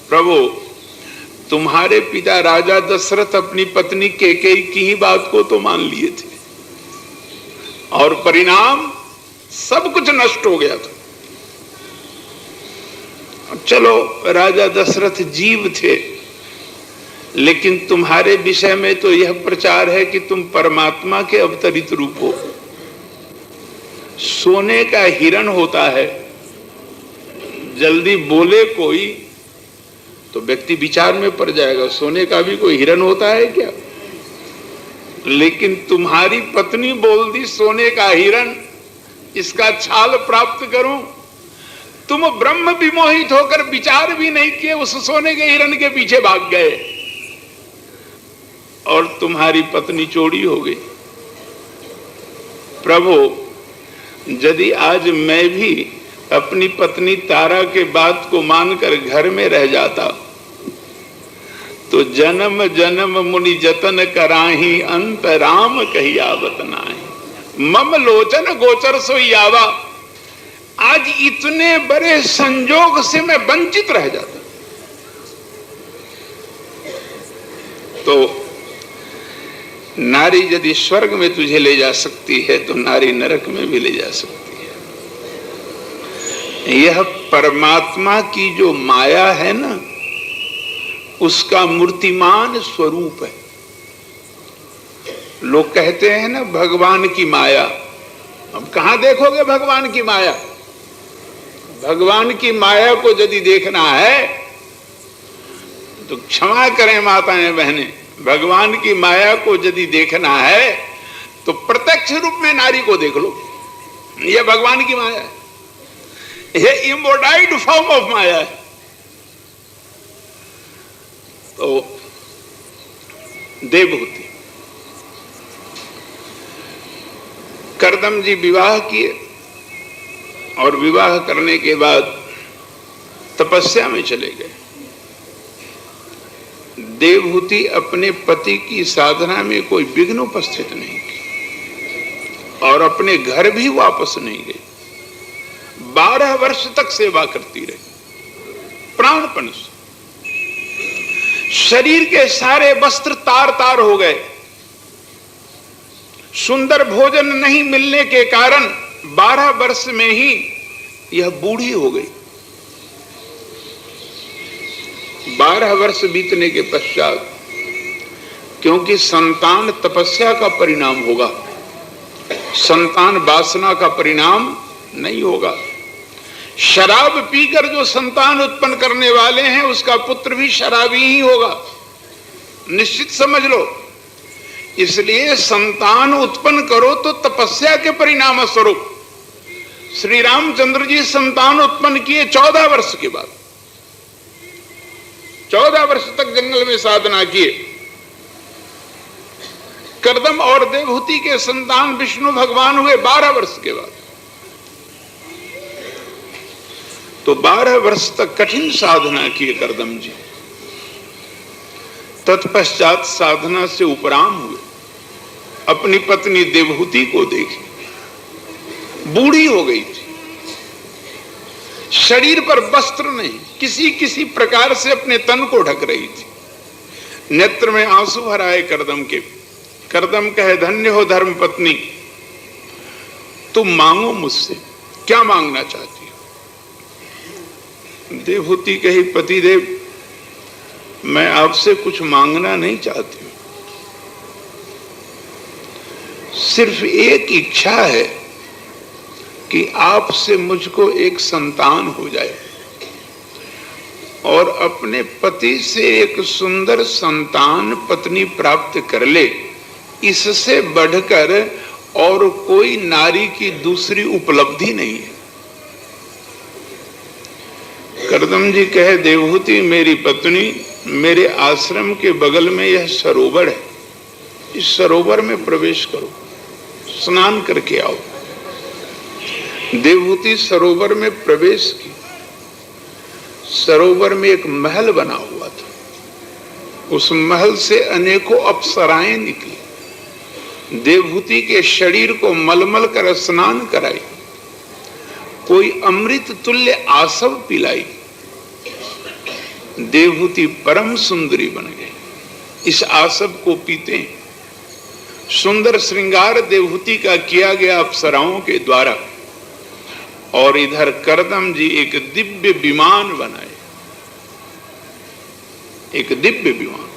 प्रभु, तुम्हारे पिता राजा दशरथ अपनी पत्नी कैकेयी की ही बात को तो मान लिए थे, और परिणाम सब कुछ नष्ट हो गया था। चलो, राजा दशरथ जीव थे, लेकिन तुम्हारे विषय में तो यह प्रचार है कि तुम परमात्मा के अवतरित रूप हो। सोने का हिरण होता है, जल्दी बोले कोई तो व्यक्ति विचार में पड़ जाएगा, सोने का भी कोई हिरण होता है क्या? लेकिन तुम्हारी पत्नी बोल दी, सोने का हिरण, इसका छाल प्राप्त करूं। तुम ब्रह्म विमोहित होकर विचार भी नहीं किए, उस सोने के हिरण के पीछे भाग गए, और तुम्हारी पत्नी चोरी हो गई। प्रभु, यदि आज मैं भी अपनी पत्नी तारा के बात को मानकर घर में रह जाता तो जन्म जन्म मुनि जतन कराही, अंत राम कही आवत नाही। मम लोचन गोचर सोई आवा। आज इतने बड़े संजोग से मैं वंचित रह जाता। तो नारी यदि स्वर्ग में तुझे ले जा सकती है तो नारी नरक में भी ले जा सकती है। यह परमात्मा की जो माया है ना, उसका मूर्तिमान स्वरूप है। लोग कहते हैं ना, भगवान की माया। अब कहां देखोगे भगवान की माया? भगवान की माया को यदि देखना है तो क्षमा करें माताएं बहनें, भगवान की माया को यदि देखना है तो प्रत्यक्ष रूप में नारी को देख लो। यह भगवान की माया है, यह इम्बोडाइड फॉर्म ऑफ माया है। तो देवहूति, करदम जी विवाह किए और विवाह करने के बाद तपस्या में चले गए। देवहूति अपने पति की साधना में कोई विघ्न उपस्थित नहीं की और अपने घर भी वापस नहीं गई। 12 वर्ष तक सेवा करती रही प्राणपण से। शरीर के सारे वस्त्र तार तार हो गए। सुंदर भोजन नहीं मिलने के कारण 12 वर्ष में ही यह बूढ़ी हो गई। 12 वर्ष बीतने के पश्चात, क्योंकि संतान तपस्या का परिणाम होगा, संतान वासना का परिणाम नहीं होगा। शराब पीकर जो संतान उत्पन्न करने वाले हैं उसका पुत्र भी शराबी ही होगा, निश्चित समझ लो। इसलिए संतान उत्पन्न करो तो तपस्या के परिणाम स्वरूप। श्री रामचंद्र जी संतान उत्पन्न किए 14 वर्ष के बाद, 14 वर्ष तक जंगल में साधना किए। कर्दम और देवहूति के संतान विष्णु भगवान हुए 12 वर्ष के बाद। तो 12 वर्ष तक कठिन साधना किए कर्दम जी। तत्पश्चात साधना से उपराम हुए, अपनी पत्नी देवहूति को देखी, बूढ़ी हो गई थी, शरीर पर वस्त्र नहीं, किसी प्रकार से अपने तन को ढक रही थी। नेत्र में आंसू भर आए कर्दम के। कर्दम कहे, धन्य हो धर्म पत्नी, तुम मांगो मुझसे, क्या मांगना चाहती हो? देवहूति कही, पतिदेव मैं आपसे कुछ मांगना नहीं चाहती हूं, सिर्फ एक इच्छा है कि आपसे मुझको एक संतान हो जाए और अपने पति से एक सुंदर संतान पत्नी प्राप्त कर ले। इससे बढ़कर और कोई नारी की दूसरी उपलब्धि नहीं है। कर्दम जी कहे, देवहूति मेरी पत्नी, मेरे आश्रम के बगल में यह सरोवर है, इस सरोवर में प्रवेश करो, स्नान करके आओ। देवहूति सरोवर में प्रवेश की। सरोवर में एक महल बना हुआ था, उस महल से अनेकों अप्सराएं निकली, देवहूति के शरीर को मलमल कर स्नान कराई, कोई अमृत तुल्य आसव पिलाई। देवहूति परम सुंदरी बन गई। इस आसव को पीते हैं। सुंदर श्रृंगार देवहूति का किया गया अप्सराओं के द्वारा। और इधर कर्दम जी एक दिव्य विमान बनाए, एक दिव्य विमान,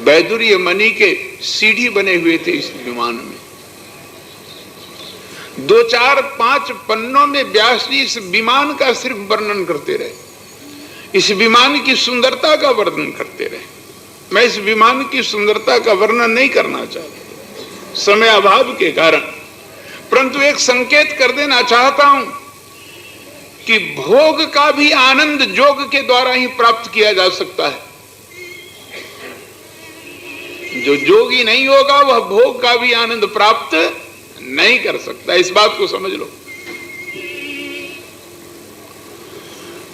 वैदुर्य मणि के सीढ़ी बने हुए थे इस विमान में। 2, 4, 5 पन्नों में व्यास जी इस विमान का सिर्फ वर्णन करते रहे, इस विमान की सुंदरता का वर्णन करते रहे। मैं इस विमान की सुंदरता का वर्णन नहीं करना चाहता समय अभाव के कारण, परंतु एक संकेत कर देना चाहता हूं कि भोग का भी आनंद जोग के द्वारा ही प्राप्त किया जा सकता है। जो जोगी नहीं होगा वह भोग का भी आनंद प्राप्त नहीं कर सकता, इस बात को समझ लो।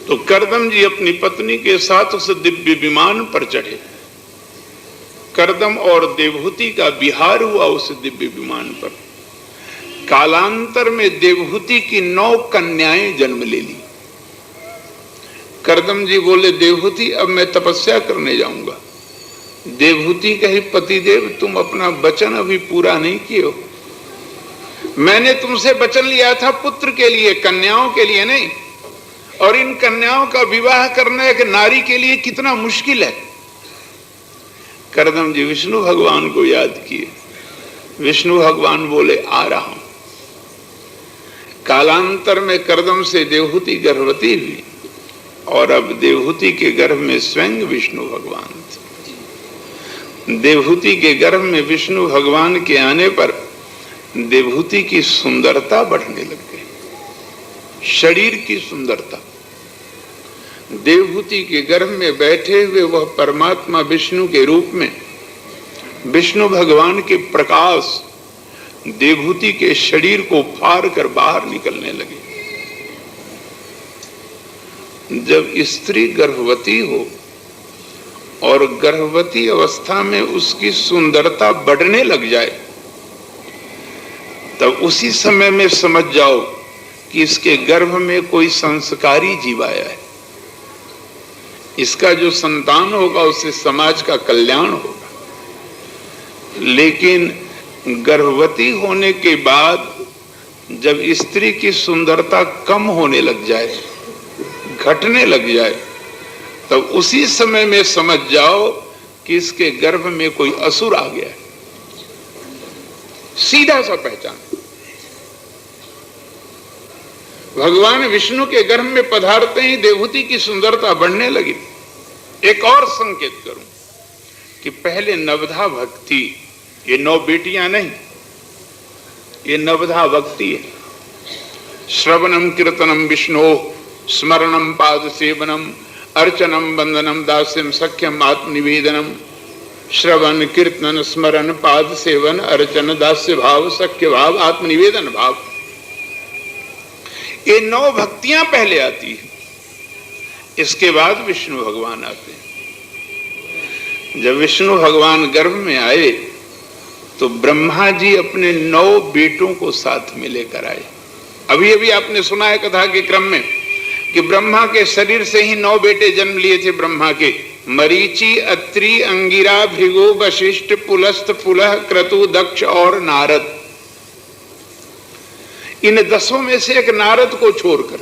तो कर्दम जी अपनी पत्नी के साथ उस दिव्य विमान पर चढ़े। कर्दम और देवहूति का विहार हुआ उस दिव्य विमान पर। कालांतर में देवहूति की 9 कन्याएं जन्म ले ली। कर्दम जी बोले, देवहूति अब मैं तपस्या करने जाऊंगा। देवहूति कही, पतिदेव तुम अपना वचन अभी पूरा नहीं किए हो। मैंने तुमसे वचन लिया था पुत्र के लिए, कन्याओं के लिए नहीं। और इन कन्याओं का विवाह करना एक नारी के लिए कितना मुश्किल है। कर्दम जी विष्णु भगवान को याद किए। विष्णु भगवान बोले, आ रहा हूं। कालांतर में कर्दम से देवहूति गर्भवती हुई और अब देवहूति के गर्भ में स्वयं विष्णु भगवान थे। देवहूति के गर्भ में विष्णु भगवान के आने पर देवहूति की सुंदरता बढ़ने लग गई, शरीर की सुंदरता। देवहूति के गर्भ में बैठे हुए वह परमात्मा विष्णु के रूप में विष्णु भगवान के प्रकाश देवहूति के शरीर को फाड़ कर बाहर निकलने लगे। जब स्त्री गर्भवती हो और गर्भवती अवस्था में उसकी सुंदरता बढ़ने लग जाए, तब उसी समय में समझ जाओ कि इसके गर्भ में कोई संस्कारी जीव आया है। इसका जो संतान होगा उससे समाज का कल्याण होगा। लेकिन गर्भवती होने के बाद जब स्त्री की सुंदरता कम होने लग जाए, घटने लग जाए, तब उसी समय में समझ जाओ कि इसके गर्भ में कोई असुर आ गया है। सीधा सा पहचान। भगवान विष्णु के गर्भ में पधारते ही देवहूति की सुंदरता बढ़ने लगी। एक और संकेत करूं कि पहले नवधा भक्ति, ये 9 बेटियां नहीं, ये नवधा भक्ति है। श्रवणम कीर्तनम विष्णु स्मरणम पाद सेवनम अर्चनम वंदनम दास्यम सख्यम आत्मनिवेदनम। श्रवण कीर्तन स्मरण पाद सेवन अर्चन दास्य भाव सख्य भाव आत्मनिवेदन भाव, ये 9 भक्तियां पहले आती है। इसके बाद विष्णु भगवान आते हैं। जब विष्णु भगवान गर्भ में आए तो ब्रह्मा जी अपने 9 बेटों को साथ में लेकर आए। अभी अभी आपने सुना है कथा के क्रम में कि ब्रह्मा के शरीर से ही 9 बेटे जन्म लिए थे ब्रह्मा के। मरीचि, अत्रि, अंगिरा, भृगु, वशिष्ठ, पुलस्त, पुलह, क्रतु, दक्ष और नारद। इन 10 में से एक नारद को छोड़कर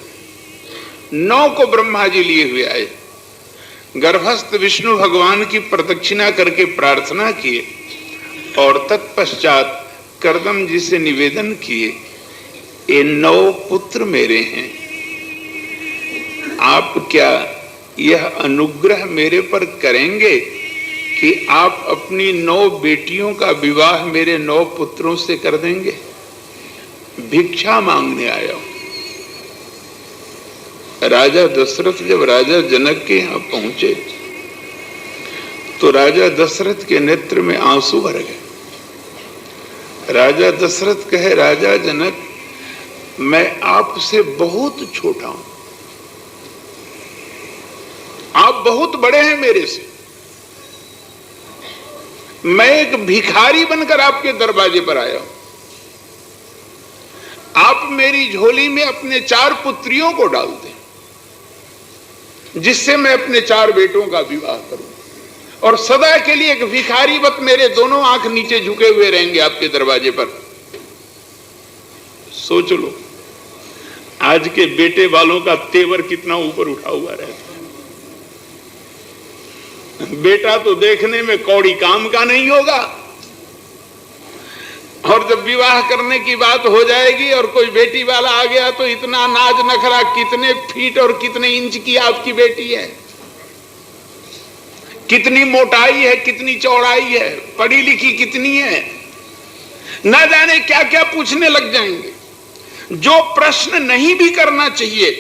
9 को ब्रह्मा जी लिए हुए आए। गर्भस्थ विष्णु भगवान की प्रदक्षिणा करके प्रार्थना किए और तत्पश्चात कर्दम जी से निवेदन किए, ये 9 पुत्र मेरे हैं, आप क्या यह अनुग्रह मेरे पर करेंगे कि आप अपनी 9 बेटियों का विवाह मेरे 9 पुत्रों से कर देंगे? भिक्षा मांगने आया हूं। राजा दशरथ जब राजा जनक के यहां पहुंचे तो राजा दशरथ के नेत्र में आंसू भर गए। राजा दशरथ कहे, राजा जनक, मैं आपसे बहुत छोटा हूं, आप बहुत बड़े हैं मेरे से, मैं एक भिखारी बनकर आपके दरवाजे पर आया हूं। आप मेरी झोली में अपने 4 पुत्रियों को डाल दें जिससे मैं अपने 4 बेटों का विवाह करूं और सदा के लिए एक भिखारी वत मेरे दोनों आंख नीचे झुके हुए रहेंगे आपके दरवाजे पर। सोच लो आज के बेटे वालों का तेवर कितना ऊपर उठा हुआ रहता है। बेटा तो देखने में कौड़ी काम का नहीं होगा और जब विवाह करने की बात हो जाएगी और कोई बेटी वाला आ गया तो इतना नाज नखरा, कितने फीट और कितने इंच की आपकी बेटी है, कितनी मोटाई है, कितनी चौड़ाई है, पढ़ी लिखी कितनी है, ना जाने क्या क्या पूछने लग जाएंगे। जो प्रश्न नहीं भी करना चाहिए,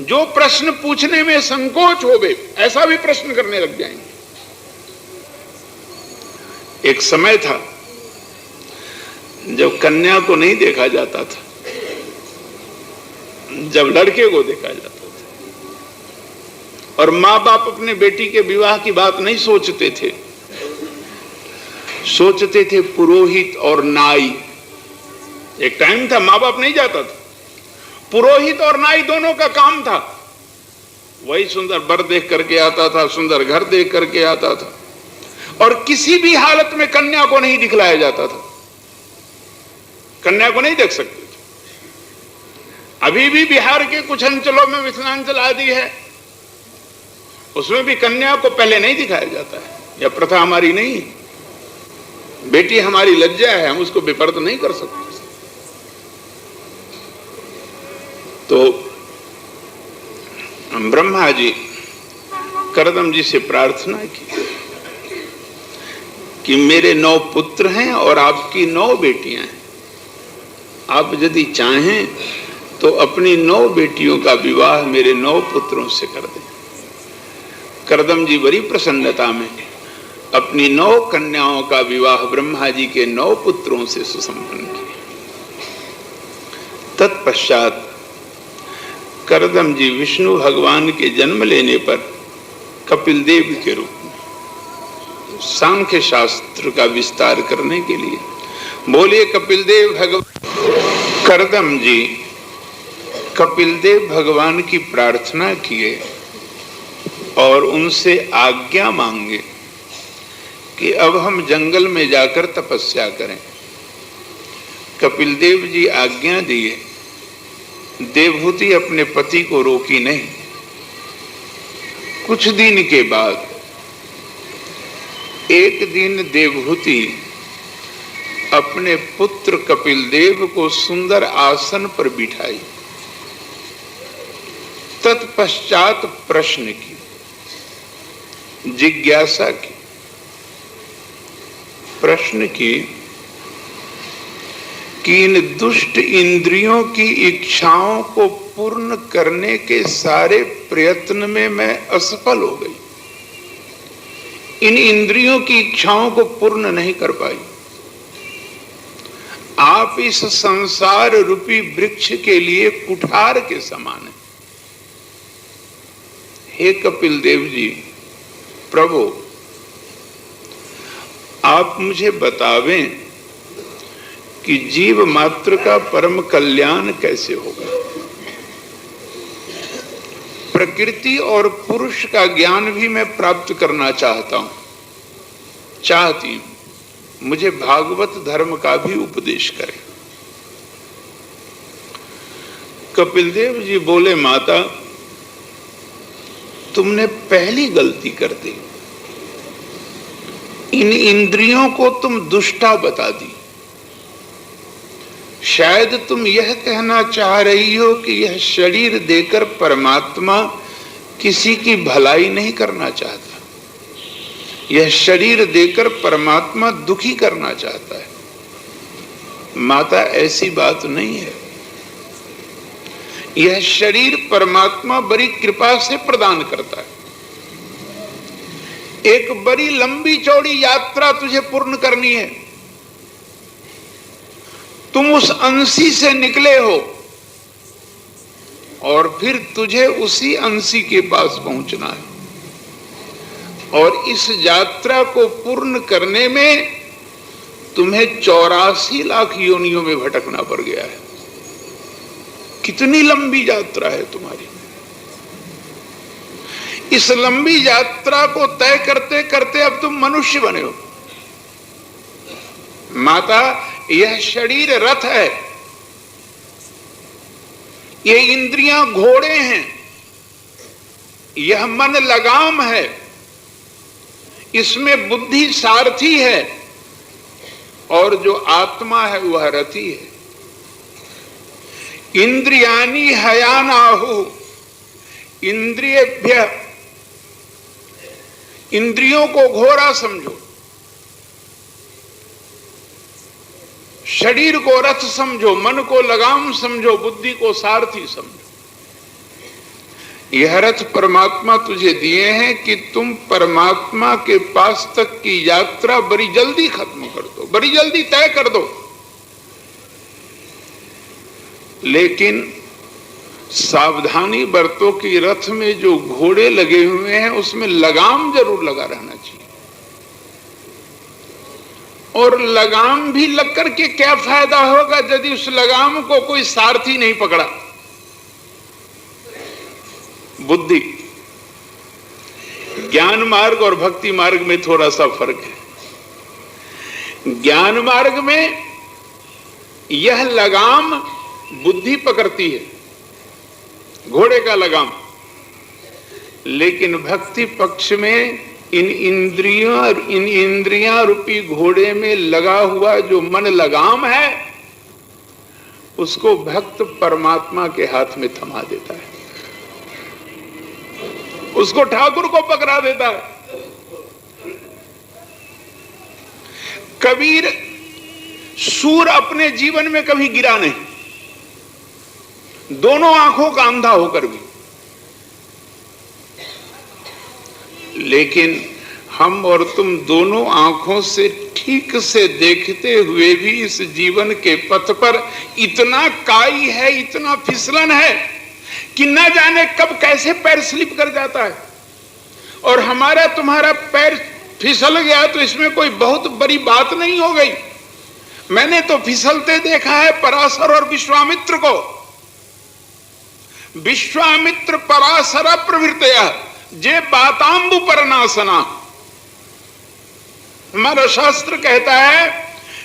जो प्रश्न पूछने में संकोच होवे, ऐसा भी प्रश्न करने लग जाएंगे। एक समय था जब कन्या को नहीं देखा जाता था, जब लड़के को देखा जाता था और मां बाप अपने बेटी के विवाह की बात नहीं सोचते थे, सोचते थे पुरोहित और नाई। एक टाइम था मां बाप नहीं जाता था, पुरोहित और नाई दोनों का काम था। वही सुंदर वर देख करके आता था, सुंदर घर देख करके आता था और किसी भी हालत में कन्या को नहीं दिखलाया जाता था, कन्या को नहीं देख सकते थे। अभी भी बिहार के कुछ अंचलों में मिथिलांचल आदि है, उसमें भी कन्या को पहले नहीं दिखाया जाता है। यह प्रथा हमारी नहीं है, बेटी हमारी लज्जा है, हम उसको विपर्त नहीं कर सकते। तो ब्रह्मा जी कर्दम जी से प्रार्थना की कि मेरे 9 पुत्र हैं और आपकी 9 बेटियां हैं, आप यदि चाहें तो अपनी 9 बेटियों का विवाह मेरे 9 पुत्रों से कर दें। कर्दम जी बड़ी प्रसन्नता में अपनी 9 कन्याओं का विवाह ब्रह्मा जी के 9 पुत्रों से सुसंपन्न किया। तत्पश्चात कर्दम जी विष्णु भगवान के जन्म लेने पर कपिल देव के रूप में सांख्य शास्त्र का विस्तार करने के लिए बोलिए कपिल देव भगवान। कर्दम जी कपिल देव भगवान की प्रार्थना किए और उनसे आज्ञा मांगे कि अब हम जंगल में जाकर तपस्या करें। कपिल देव जी आज्ञा दिए। देवहूति अपने पति को रोकी नहीं। कुछ दिन के बाद एक दिन देवहूति अपने पुत्र कपिल देव को सुंदर आसन पर बिठाई। तत्पश्चात प्रश्न की, जिज्ञासा की। प्रश्न की कि इन दुष्ट इंद्रियों की इच्छाओं को पूर्ण करने के सारे प्रयत्न में मैं असफल हो गई। इन इंद्रियों की इच्छाओं को पूर्ण नहीं कर पाई। आप इस संसार रूपी वृक्ष के लिए कुठार के समान हैं। हे कपिल देव जी, प्रभु आप मुझे बतावें कि जीव मात्र का परम कल्याण कैसे होगा। प्रकृति और पुरुष का ज्ञान भी मैं प्राप्त करना चाहता हूं, चाहती हूं। मुझे भागवत धर्म का भी उपदेश करें। कपिल देव जी बोले, माता तुमने पहली गलती कर दी। इन इंद्रियों को तुम दुष्टा बता दी। शायद तुम यह कहना चाह रही हो कि यह शरीर देकर परमात्मा किसी की भलाई नहीं करना चाहता। यह शरीर देकर परमात्मा दुखी करना चाहता है। माता ऐसी बात नहीं है। यह शरीर परमात्मा बड़ी कृपा से प्रदान करता है। एक बड़ी लंबी चौड़ी यात्रा तुझे पूर्ण करनी है। तुम उस अंशी से निकले हो और फिर तुझे उसी अंशी के पास पहुंचना है। और इस यात्रा को पूर्ण करने में तुम्हें 84 लाख योनियों में भटकना पड़ गया है। कितनी लंबी यात्रा है तुम्हारी। इस लंबी यात्रा को तय करते करते अब तुम मनुष्य बने हो। माता, यह शरीर रथ है, ये इंद्रियां घोड़े हैं, यह मन लगाम है, इसमें बुद्धि सारथी है और जो आत्मा है वह रथी है। इंद्रियानि हयानाहु, इंद्रियेभ्य, इंद्रियों को घोड़ा समझो, शरीर को रथ समझो, मन को लगाम समझो, बुद्धि को सारथी समझो। यह रथ परमात्मा तुझे दिए हैं कि तुम परमात्मा के पास तक की यात्रा बड़ी जल्दी खत्म कर दो, बड़ी जल्दी तय कर दो। लेकिन सावधानी बरतो कि रथ में जो घोड़े लगे हुए हैं उसमें लगाम जरूर लगा रहना चाहिए। और लगाम भी लग करके क्या फायदा होगा यदि उस लगाम को कोई सारथी नहीं पकड़ा। बुद्धि, ज्ञान मार्ग और भक्ति मार्ग में थोड़ा सा फर्क है। ज्ञान मार्ग में यह लगाम बुद्धि पकड़ती है, घोड़े का लगाम। लेकिन भक्ति पक्ष में इन इंद्रियां रूपी घोड़े में लगा हुआ जो मन लगाम है उसको भक्त परमात्मा के हाथ में थमा देता है, उसको ठाकुर को पकड़ा देता है। कबीर सूर अपने जीवन में कभी गिरा नहीं, दोनों आंखों का अंधा होकर भी। लेकिन हम और तुम दोनों आंखों से ठीक से देखते हुए भी इस जीवन के पथ पर इतना काई है, इतना फिसलन है कि न जाने कब कैसे पैर स्लिप कर जाता है। और हमारा तुम्हारा पैर फिसल गया तो इसमें कोई बहुत बड़ी बात नहीं हो गई। मैंने तो फिसलते देखा है पराशर और विश्वामित्र को। विश्वामित्र पराशर प्रवृत्तया जे बातांबु परनासना। हमारा शास्त्र कहता है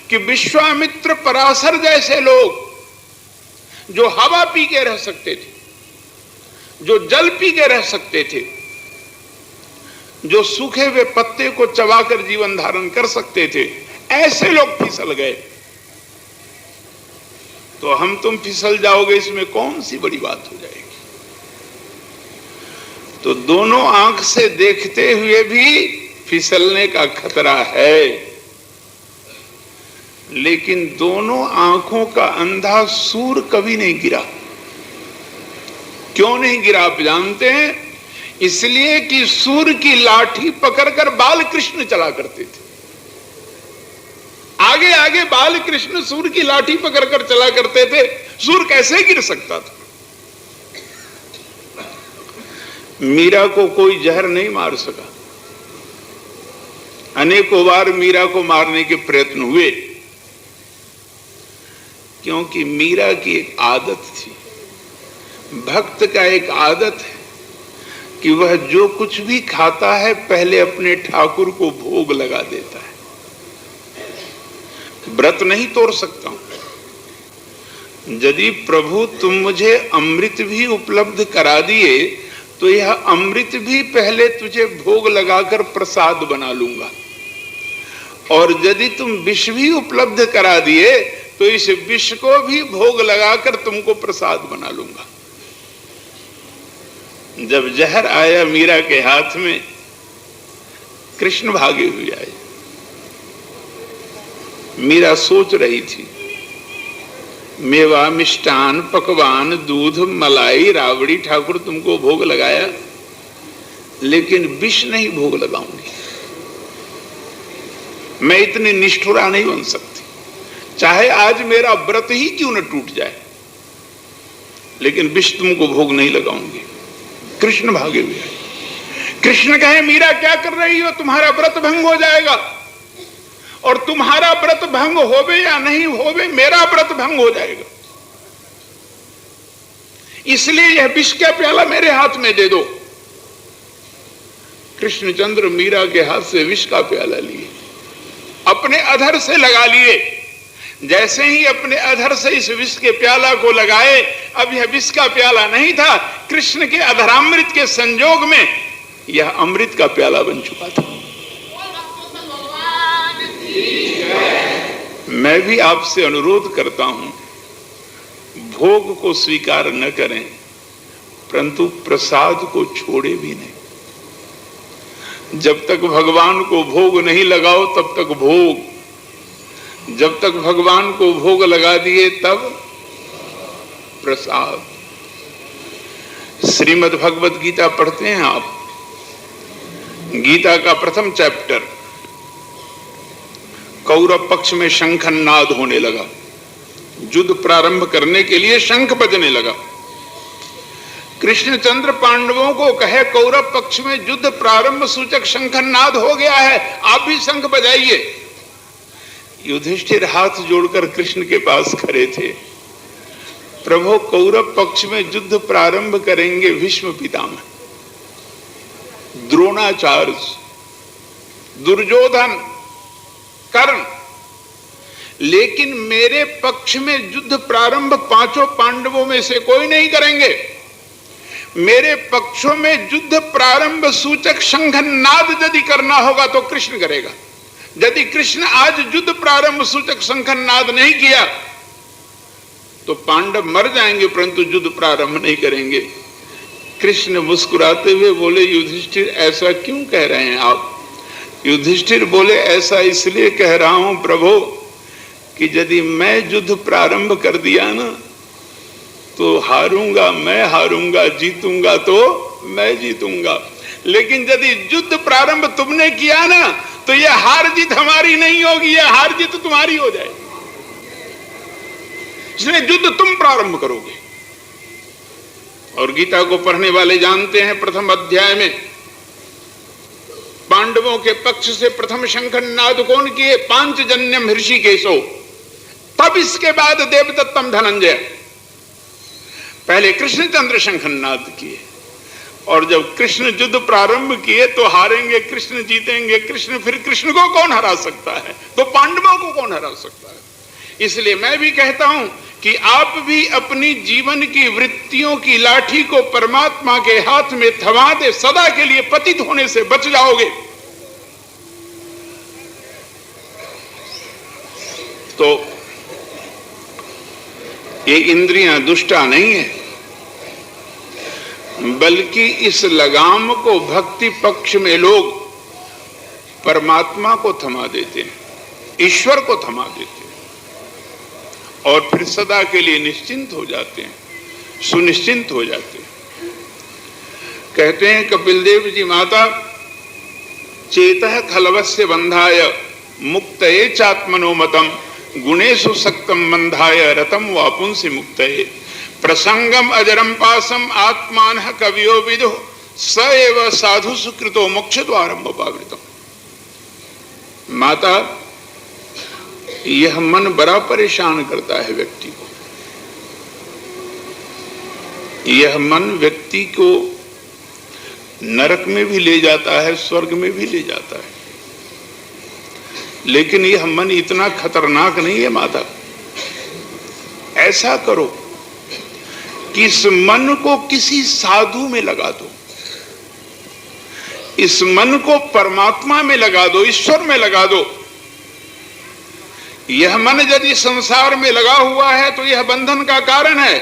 कि विश्वामित्र पराशर जैसे लोग जो हवा पी के रह सकते थे, जो जल पी के रह सकते थे, जो सूखे हुए पत्ते को चबाकर जीवन धारण कर सकते थे, ऐसे लोग फिसल गए। तो हम तुम फिसल जाओगे, इसमें कौन सी बड़ी बात हो जाएगी। तो दोनों आंख से देखते हुए भी फिसलने का खतरा है, लेकिन दोनों आंखों का अंधा सूर कभी नहीं गिरा। क्यों नहीं गिरा आप जानते हैं? इसलिए कि सूर की लाठी पकड़कर बाल कृष्ण चला करते थे। आगे आगे बाल कृष्ण सूर की लाठी पकड़कर चला करते थे, सूर कैसे गिर सकता था? मीरा को कोई जहर नहीं मार सका। अनेकों बार मीरा को मारने के प्रयत्न हुए, क्योंकि मीरा की एक आदत थी, भक्त का एक आदत है कि वह जो कुछ भी खाता है पहले अपने ठाकुर को भोग लगा देता है। व्रत नहीं तोड़ सकता हूं। यदि प्रभु तुम मुझे अमृत भी उपलब्ध करा दिए तो यह अमृत भी पहले तुझे भोग लगाकर प्रसाद बना लूंगा, और यदि तुम विष भी उपलब्ध करा दिए तो इस विष को भी भोग लगाकर तुमको प्रसाद बना लूंगा। जब जहर आया मीरा के हाथ में, कृष्ण भागे हुए आए। मीरा सोच रही थी, मेवा, मिष्टान, पकवान, दूध, मलाई, राबड़ी ठाकुर तुमको भोग लगाया, लेकिन विष नहीं भोग लगाऊंगी। मैं इतनी निष्ठुरा नहीं बन सकती, चाहे आज मेरा व्रत ही क्यों न टूट जाए, लेकिन विष तुमको भोग नहीं लगाऊंगी। कृष्ण भागे हुए आए। कृष्ण कहे, मीरा क्या कर रही हो? तुम्हारा व्रत भंग हो जाएगा, और तुम्हारा व्रत भंग होवे या नहीं होवे, मेरा व्रत भंग हो जाएगा। इसलिए यह विष का प्याला मेरे हाथ में दे दो। कृष्णचंद्र मीरा के हाथ से विष का प्याला लिए, अपने अधर से लगा लिए। जैसे ही अपने अधर से इस विष के प्याला को लगाए, अब यह विष का प्याला नहीं था, कृष्ण के अधरामृत के संजोग में यह अमृत का प्याला बन चुका था। मैं भी आपसे अनुरोध करता हूं, भोग को स्वीकार न करें, परंतु प्रसाद को छोड़े भी नहीं। जब तक भगवान को भोग नहीं लगाओ तब तक भोग, जब तक भगवान को भोग लगा दिए तब प्रसाद। श्रीमद् भगवत गीता पढ़ते हैं आप, गीता का प्रथम चैप्टर, कौरव पक्ष में शंखनाद होने लगा। युद्ध प्रारंभ करने के लिए शंख बजने लगा। कृष्णचंद्र पांडवों को कहे, कौरव पक्ष में युद्ध प्रारंभ सूचक शंखनाद हो गया है, आप भी शंख बजाइए। युधिष्ठिर हाथ जोड़कर कृष्ण के पास खड़े थे। प्रभु, कौरव पक्ष में युद्ध प्रारंभ करेंगे भीष्म पितामह, द्रोणाचार्य, दुर्योधन, कर्ण, लेकिन मेरे पक्ष में युद्ध प्रारंभ पांचों पांडवों में से कोई नहीं करेंगे। मेरे पक्षों में युद्ध प्रारंभ सूचक शंखनाद यदि करना होगा तो कृष्ण करेगा। यदि कृष्ण आज युद्ध प्रारंभ सूचक शंखनाद नहीं किया तो पांडव मर जाएंगे, परंतु युद्ध प्रारंभ नहीं करेंगे। कृष्ण मुस्कुराते हुए बोले, युधिष्ठिर ऐसा क्यों कह रहे हैं आप? युधिष्ठिर बोले, ऐसा इसलिए कह रहा हूं प्रभु कि यदि मैं युद्ध प्रारंभ कर दिया ना तो हारूंगा मैं, हारूंगा, जीतूंगा तो मैं जीतूंगा। लेकिन यदि युद्ध प्रारंभ तुमने किया ना तो यह हार जीत हमारी नहीं होगी, यह हार जीत तुम्हारी हो जाएगी। इसलिए युद्ध तुम प्रारंभ करोगे। और गीता को पढ़ने वाले जानते हैं, प्रथम अध्याय में पांडवों के पक्ष से प्रथम शंखनाद कौन किए? पांचजन्यम ऋषिकेशो, तब इसके बाद देवदत्तम धनंजय। पहले कृष्णचंद्र शंखनाद किए, और जब कृष्ण युद्ध प्रारंभ किए तो हारेंगे कृष्ण, जीतेंगे कृष्ण, फिर कृष्ण को कौन हरा सकता है? तो पांडवों को कौन हरा सकता है? इसलिए मैं भी कहता हूं कि आप भी अपनी जीवन की वृत्तियों की लाठी को परमात्मा के हाथ में थमा दे, सदा के लिए पतित होने से बच जाओगे। तो ये इंद्रियां दुष्टा नहीं है, बल्कि इस लगाम को भक्ति पक्ष में लोग परमात्मा को थमा देते हैं, ईश्वर को थमा देते हैं और फिर सदा के लिए निश्चिंत हो जाते हैं, सुनिश्चिंत हो जाते हैं। कहते हैं कपिल देव जी माता, चेतः खलवस्य बंधाय मुक्तये चात्मनोमतम गुणेषु सक्तम बंधाय रतम वापुंसि मुक्तये प्रसंगम अजरम पासम आत्मानः कवियो विदुः स एव साधु सुकृतो मोक्ष द्वारम उपावृतम। माता, यह मन बड़ा परेशान करता है व्यक्ति को। यह मन व्यक्ति को नरक में भी ले जाता है, स्वर्ग में भी ले जाता है, लेकिन यह मन इतना खतरनाक नहीं है माता। ऐसा करो कि इस मन को किसी साधु में लगा दो, इस मन को परमात्मा में लगा दो, ईश्वर में लगा दो। यह मन यदि संसार में लगा हुआ है तो यह बंधन का कारण है,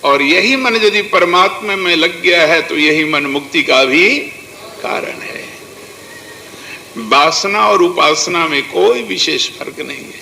और यही मन यदि परमात्मा में लग गया है तो यही मन मुक्ति का भी कारण है। वासना और उपासना में कोई विशेष फर्क नहीं है।